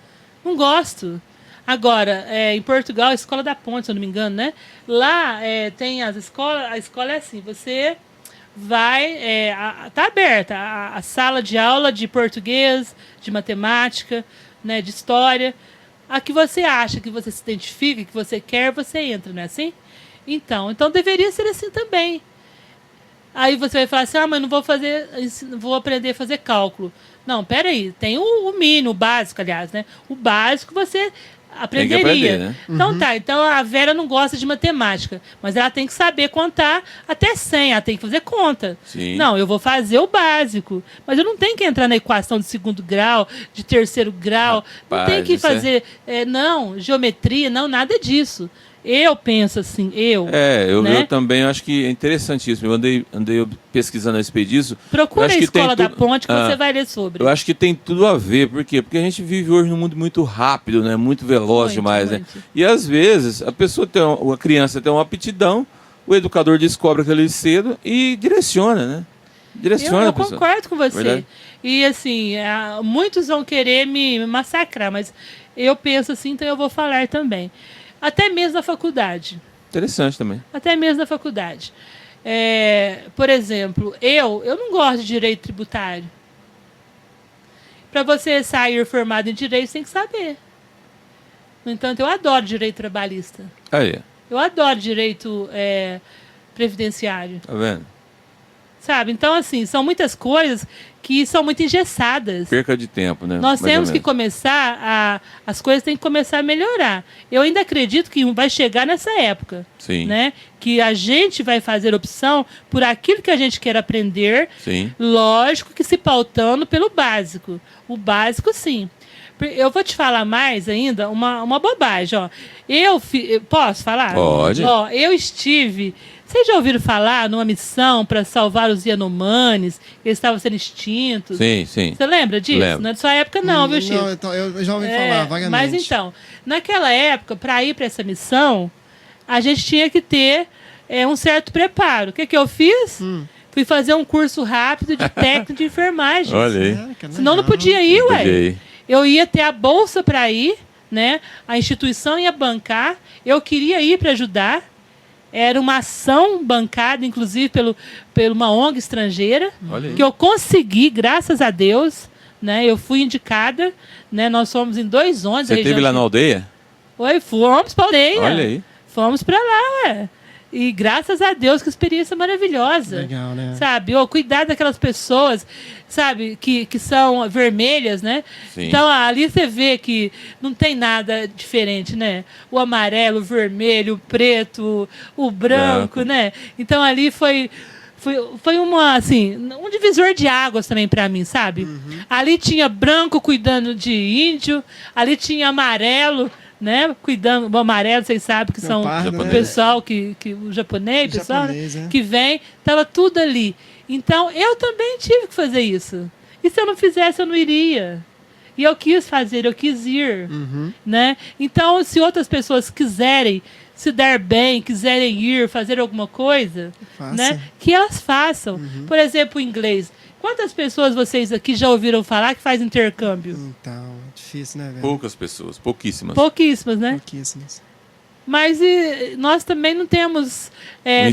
Não gosto. Agora, em Portugal, a Escola da Ponte, se eu não me engano, né? Lá tem as escolas, a escola é assim, você vai, tá aberta a sala de aula de português, de matemática, né, de história. A que você acha, que você se identifica, que você quer, você entra, não é assim? Então deveria ser assim também. Aí você vai falar assim, mas não vou aprender a fazer cálculo. Não, peraí, tem o mínimo, o básico, aliás, né? O básico você aprenderia. Né? Então tá, então a Vera não gosta de matemática, mas ela tem que saber contar até 100, ela tem que fazer conta. Sim. Não, eu vou fazer o básico, mas eu não tenho que entrar na equação de 2º grau, de 3º grau, não tem que fazer, não, geometria, não, nada disso. Eu penso assim, eu também acho que é interessantíssimo. Eu andei pesquisando a respeito disso. Procura a Escola da Ponte que você vai ler sobre. Eu acho que tem tudo a ver. Por quê? Porque a gente vive hoje num mundo muito rápido, né? Muito veloz demais, né? E às vezes a criança tem uma aptidão, o educador descobre aquilo cedo e direciona, né? Eu concordo com você. Verdade? E assim, muitos vão querer me massacrar, mas eu penso assim, então eu vou falar também. Até mesmo na faculdade. Interessante também. Até mesmo na faculdade. Por exemplo, eu não gosto de direito tributário. Para você sair formado em direito, você tem que saber. No entanto, eu adoro direito trabalhista. Eu adoro direito previdenciário. Tá vendo? Sabe? Então, assim, são muitas coisas que são muito engessadas. Perca de tempo, né? Nós temos que começar as coisas têm que começar a melhorar. Eu ainda acredito que vai chegar nessa época. Sim. Né? Que a gente vai fazer opção por aquilo que a gente quer aprender. Sim. Lógico que se pautando pelo básico. O básico, sim. Eu vou te falar mais ainda, uma bobagem. Ó. Posso falar? Pode. Ó, eu estive... Vocês já ouviram falar numa missão para salvar os Yanomamis? Eles estavam sendo extintos. Sim, sim. Você lembra disso? Lembro. Não é de sua época não, viu, Chico? Não, então, eu já ouvi falar, vagamente. Mas então, naquela época, para ir para essa missão, a gente tinha que ter um certo preparo. O que eu fiz? Fui fazer um curso rápido de técnico de enfermagem. Olha aí. Senão não podia ir, ué. Eu ia ter a bolsa para ir, né? A instituição ia bancar. Eu queria ir para ajudar. Era uma ação bancada, inclusive, por uma ONG estrangeira, que eu consegui, graças a Deus. Né? Eu fui indicada. Né? Nós fomos em 2 ônibus. Você esteve lá na aldeia? Fomos para a aldeia. Olha aí. Fomos para lá, ué. E graças a Deus, que experiência maravilhosa. Legal, né? Sabe? Cuidar daquelas pessoas, sabe, que são vermelhas, né? Sim. Então, ali você vê que não tem nada diferente, né? O amarelo, o vermelho, o preto, o branco, né? Então, ali foi um divisor de águas também para mim, sabe? Ali tinha branco cuidando de índio, ali tinha amarelo, né? Cuidando do amarelo, vocês sabem que são o pessoal o japonês, pessoal, né? Que vem, estava tudo ali. Então, eu também tive que fazer isso. E se eu não fizesse, eu não iria. E eu quis fazer, eu quis ir. Né? Então, se outras pessoas quiserem se dar bem, quiserem ir, fazer alguma coisa, né? Que elas façam. Por exemplo, o inglês. Quantas pessoas vocês aqui já ouviram falar que faz intercâmbio? Então, difícil, né, velho? Poucas pessoas, pouquíssimas. Pouquíssimas, né? Pouquíssimas. Mas nós também não temos,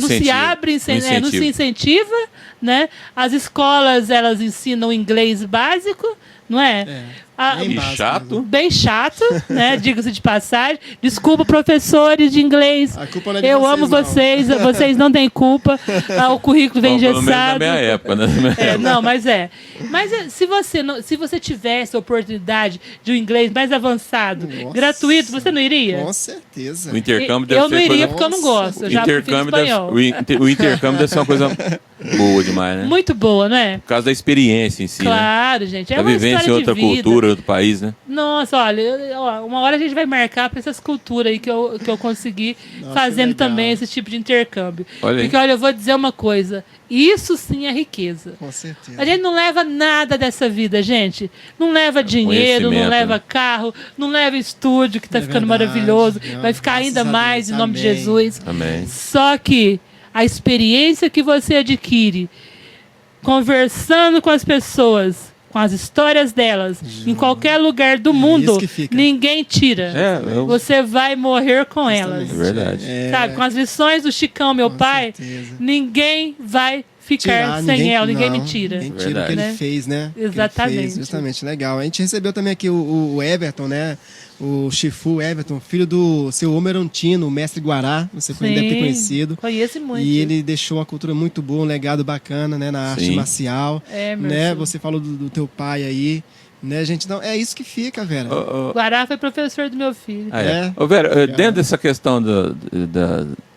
não se abre, não se incentiva, né? As escolas, elas ensinam inglês básico, não é? Bem chato. Bem chato, né? Diga-se de passagem. Desculpa, professores de inglês. A culpa não é de Eu vocês, amo não. vocês não têm culpa. O currículo vem engessado. Pelo menos na minha época, né? Não, mas se você tivesse a oportunidade de um inglês mais avançado, gratuito, você não iria? Com certeza. O intercâmbio deve ser Eu não iria coisa... porque eu não gosto. Eu já prefiro espanhol. O intercâmbio deve ser uma coisa boa demais, né? Muito boa, não é? Por causa da experiência em si, claro, gente. A vivência em outra cultura, outro país, né? Nossa, olha, uma hora a gente vai marcar para essas culturas aí que eu consegui fazendo também esse tipo de intercâmbio. Porque, olha, eu vou dizer uma coisa. Isso sim é riqueza. Com certeza. A gente não leva nada dessa vida, gente. Não leva dinheiro, não leva carro, não leva estúdio, que está ficando maravilhoso. Vai ficar ainda mais, em nome de Jesus. Amém. Só que a experiência que você adquire conversando com as pessoas, com as histórias delas, em qualquer lugar do mundo, ninguém tira. Você vai morrer com elas. É verdade. Sabe, com as lições do Chicão, meu pai, ninguém vai ficar sem ela, ninguém me tira. Ninguém tira o que ele fez, né? Exatamente. Fez, justamente, legal. A gente recebeu também aqui o Everton, né? O Chifu Everton, filho do seu Homerantino, o mestre Guará, você deve ter conhecido. Conhece muito. E ele deixou uma cultura muito boa, um legado bacana, né, na arte marcial. Né? Você falou do teu pai aí, Né, gente? Não, é isso que fica, Vera. Guará foi professor do meu filho. Vera, dentro dessa questão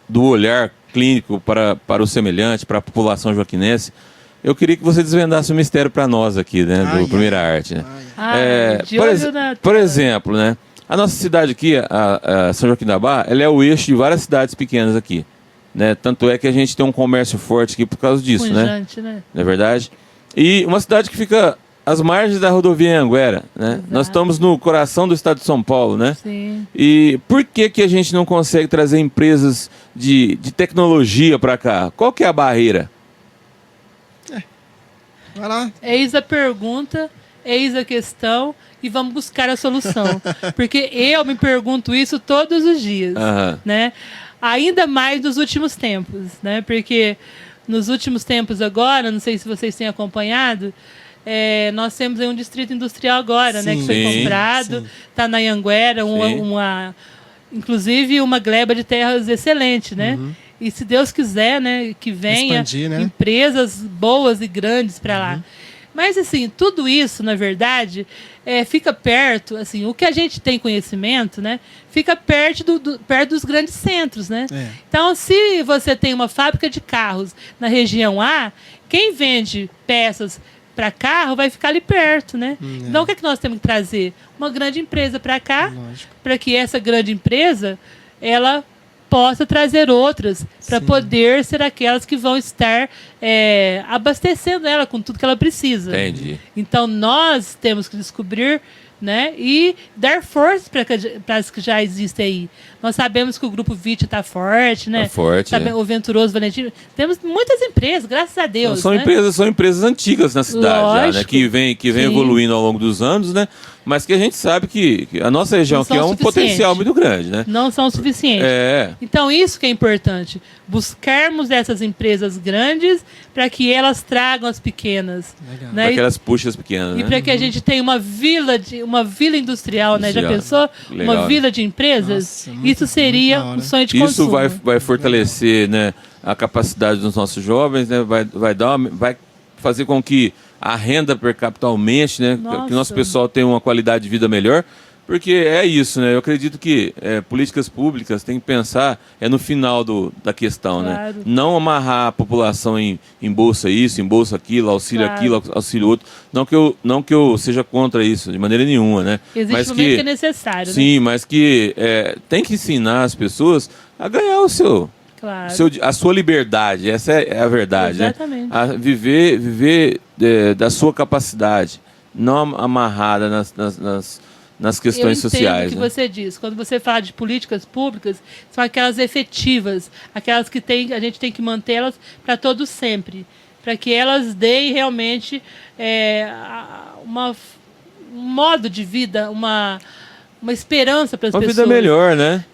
do olhar clínico para o semelhante, para a população joaquinense, eu queria que você desvendasse o mistério para nós aqui, né, do Primeira Arte. Né? Por exemplo, né, a nossa cidade aqui, a São Joaquim da Barra, ela é o eixo de várias cidades pequenas aqui. Né? Tanto é que a gente tem um comércio forte aqui por causa disso, né? Não é verdade? E uma cidade que fica às margens da rodovia Anhanguera, né? Nós estamos no coração do estado de São Paulo, né? Sim. E por que a gente não consegue trazer empresas de tecnologia para cá? Qual que é a barreira? Vai lá. Eis a pergunta, eis a questão e vamos buscar a solução. Porque eu me pergunto isso todos os dias, né? Ainda mais nos últimos tempos, né? Porque nos últimos tempos agora, não sei se vocês têm acompanhado, nós temos aí um distrito industrial agora, né? Que foi comprado, está na Anhanguera, inclusive uma gleba de terras excelente, né? E se Deus quiser, né, que venha expandir, né? Empresas boas e grandes para lá. Mas, assim, tudo isso, na verdade, fica perto, assim, o que a gente tem conhecimento, né, fica perto dos grandes centros, né? Então, se você tem uma fábrica de carros na região A, quem vende peças para carro vai ficar ali perto, né? Então, o que é que nós temos que trazer? Uma grande empresa para cá, para que essa grande empresa, ela possa trazer outras para poder ser aquelas que vão estar abastecendo ela com tudo que ela precisa. Entendi. Então, nós temos que descobrir, né, e dar força para as que já existem aí. Nós sabemos que o Grupo VIT está forte, né? Está forte, O Venturoso Valentino. Temos muitas empresas, graças a Deus. São empresas antigas na cidade, já, né? Que vem evoluindo ao longo dos anos, né? Mas que a gente sabe que a nossa região aqui é um potencial muito grande, né? Não são suficientes. Então, isso que é importante. Buscarmos essas empresas grandes para que elas tragam as pequenas. Né? Para que elas puxem as pequenas, e para que a gente tenha uma vila industrial, né? Já pensou? Legal. Uma vila de empresas? Nossa, isso seria um sonho de consumo. Isso vai fortalecer, né, a capacidade dos nossos jovens, né? Vai fazer com que a renda per capita aumente, né? Que o nosso pessoal tenha uma qualidade de vida melhor. Porque é isso, né? Eu acredito que políticas públicas têm que pensar no final da questão, né? Não amarrar a população em bolsa isso, em bolsa aquilo, auxílio aquilo, auxílio outro. Não que eu seja contra isso, de maneira nenhuma, né? Existe um momento que é necessário, sim, né? mas que tem que ensinar as pessoas a ganhar a sua liberdade. Essa é a verdade, exatamente, né? A viver da sua capacidade, não amarrada nas questões sociais. O que você diz. Quando você fala de políticas públicas, são aquelas efetivas, aquelas que a gente tem que mantê-las para todos sempre, para que elas deem realmente um modo de vida, uma esperança para as pessoas. Uma vida melhor, né?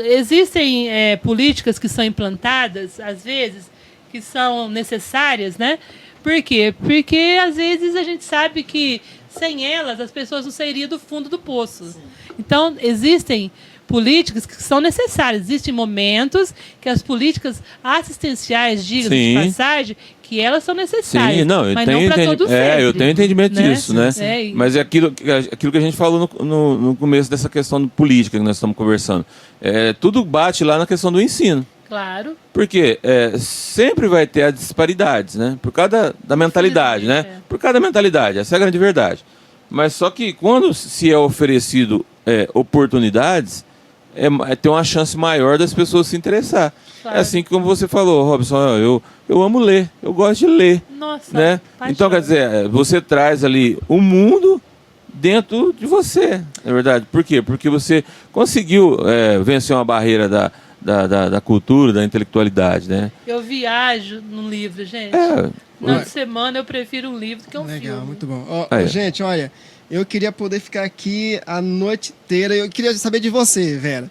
Existem políticas que são implantadas, às vezes, que são necessárias, né? Por quê? Porque, às vezes, a gente sabe que sem elas, as pessoas não sairiam do fundo do poço. Sim. Então, existem políticas que são necessárias. Existem momentos que as políticas assistenciais, de passagem, que elas são necessárias. Sim, não para todos sempre. Eu tenho entendimento disso, né? Mas é aquilo que a gente falou no começo dessa questão política que nós estamos conversando. Tudo bate lá na questão do ensino. Claro. Porque sempre vai ter as disparidades, né? Por causa da mentalidade, né? Por causa da mentalidade, essa é a grande verdade. Mas só que quando se é oferecido oportunidades, tem uma chance maior das pessoas se interessar. Claro. É assim que, como você falou, Robson, eu amo ler, eu gosto de ler. Nossa, né? Então, quer dizer, você traz ali o mundo dentro de você, não é verdade? Por quê? Porque você conseguiu vencer uma barreira da cultura, da intelectualidade, né? Eu viajo num livro, gente. Na semana eu prefiro um livro do que um filme. Legal, muito bom. Gente, olha, eu queria poder ficar aqui a noite inteira. Eu queria saber de você, Vera.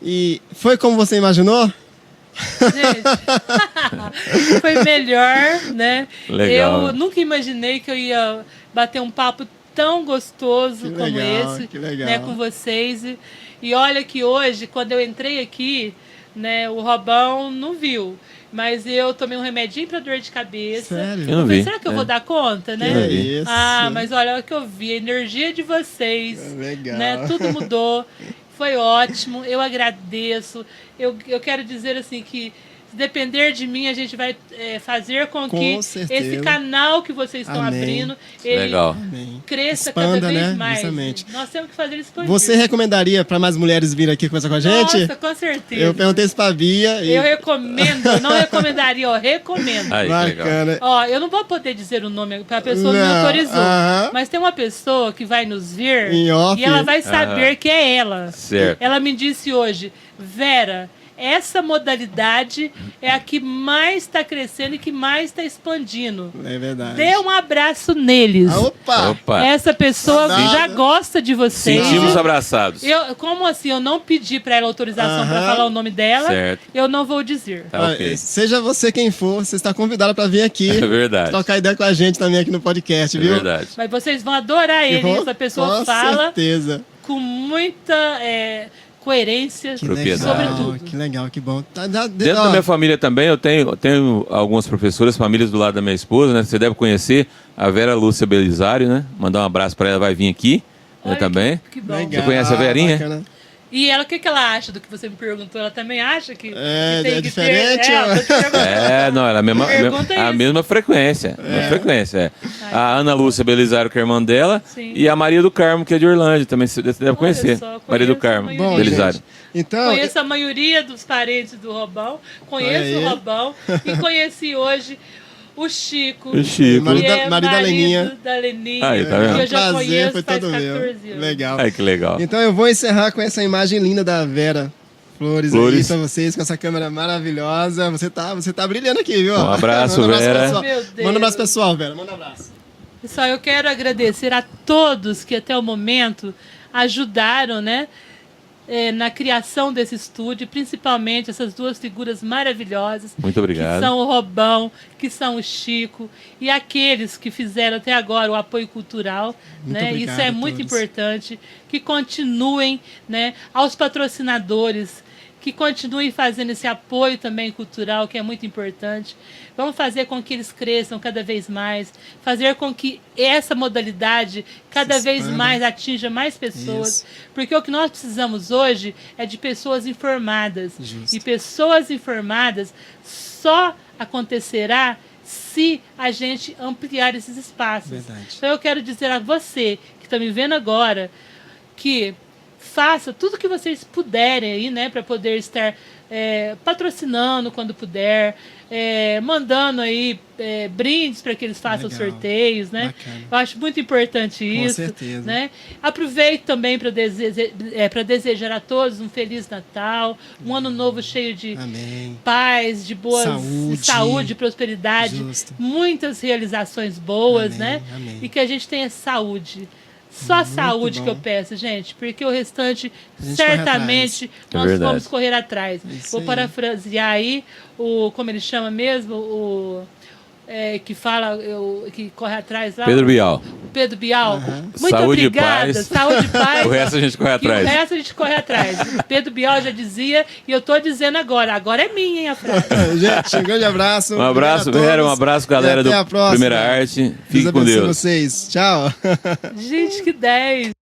E foi como você imaginou? Gente, foi melhor, né? Legal. Eu nunca imaginei que eu ia bater um papo tão gostoso como esse, né, com vocês. E olha que hoje, quando eu entrei aqui, né, o Robão não viu. Mas eu tomei um remedinho pra dor de cabeça. Sério? Eu não vi. Será que eu vou dar conta, né? Que é isso? Mas olha o que eu vi, a energia de vocês. Legal. Né? Tudo mudou. Foi ótimo, eu agradeço. Eu quero dizer assim que se depender de mim, a gente vai fazer com que certeza. esse canal que vocês estão abrindo, ele cresça Expanda, cada vez né? mais. Justamente. Nós temos que fazer expandir. Você recomendaria para mais mulheres virem aqui conversar com a gente? Nossa, com certeza. Eu perguntei isso pra Bia. Eu recomendo, eu não recomendaria, eu recomendo. Aí, bacana. Ó, eu não vou poder dizer o nome, porque a pessoa não me autorizou. Mas tem uma pessoa que vai nos ver em off. E ela vai saber que é ela. Certo. Ela me disse hoje, Vera, essa modalidade é a que mais está crescendo e que mais está expandindo. É verdade. Dê um abraço neles. Opa! Essa pessoa já gosta de vocês. Sentimos abraçados. Como assim? Eu não pedi para ela autorização para falar o nome dela. Certo. Eu não vou dizer. Tá, okay. Seja você quem for, você está convidada para vir aqui. É verdade. Trocar ideia com a gente também aqui no podcast, viu? É verdade. Mas vocês vão adorar ele. Essa pessoa fala certeza. Com muita coerência sobre tudo. Que legal, que bom. Dentro da minha família também, eu tenho algumas professoras, famílias do lado da minha esposa, né? Você deve conhecer a Vera Lúcia Belisário, né? Mandar um abraço para ela, vai vir aqui, né, também. Que bom. Legal. Você conhece a Verinha? Bacana. E ela, o que ela acha do que você me perguntou? Ela também acha que tem é que diferente? Não, ela é a mesma frequência. A Ana Lúcia Belisário, que é a irmã dela, e a Maria do Carmo, que é de Orlândia, também você deve conhecer. Maria do Carmo, Belisário. Então, conheço a maioria dos parentes do Robão, conheço o Robão e conheci hoje o Chico. Marido da Leninha. Aí, tá vendo? Que eu já conheço foi faz todo 14 meu. anos. Legal. Ai, que legal. Então eu vou encerrar com essa imagem linda da Vera Flores. Aí pra vocês, com essa câmera maravilhosa. Você tá brilhando aqui, viu? Um abraço, Vera. Manda um abraço pessoal, Vera. Manda um abraço. Pessoal, eu quero agradecer a todos que até o momento ajudaram, né? Na criação desse estúdio, principalmente essas duas figuras maravilhosas. Muito obrigado. Que são o Robão, que são o Chico, e aqueles que fizeram até agora o apoio cultural. Né? Isso é muito importante. Que continuem, né? Aos patrocinadores, que continuem fazendo esse apoio também cultural, que é muito importante. Vamos fazer com que eles cresçam cada vez mais, fazer com que essa modalidade cada vez mais atinja mais pessoas, porque o que nós precisamos hoje é de pessoas informadas. E pessoas informadas só acontecerá se a gente ampliar esses espaços. Verdade. Então eu quero dizer a você que está me vendo agora que faça tudo que vocês puderem aí, né, para poder estar patrocinando quando puder, mandando aí brindes para que eles façam sorteios, né? Bacana. Eu acho muito importante isso. Com certeza. Né? Aproveito também para desejar a todos um Feliz Natal, um ano novo cheio de paz, de boa saúde, prosperidade, muitas realizações boas, né? E que a gente tenha saúde. Só a saúde que eu peço, gente, porque o restante, certamente, nós vamos correr atrás. Vou parafrasear aí, como ele chama mesmo, que fala, que corre atrás lá. Pedro Bial. Pedro Bial. Muito saúde obrigada. E paz. Saúde e paz. O resto a gente corre atrás. O resto a gente corre atrás. Pedro Bial já dizia, e eu tô dizendo agora é minha, hein, a frase. Gente, um grande abraço. Um abraço, Vera, um abraço, galera do Primeira Arte. Fique com Deus. Vocês. Tchau. Gente, que 10.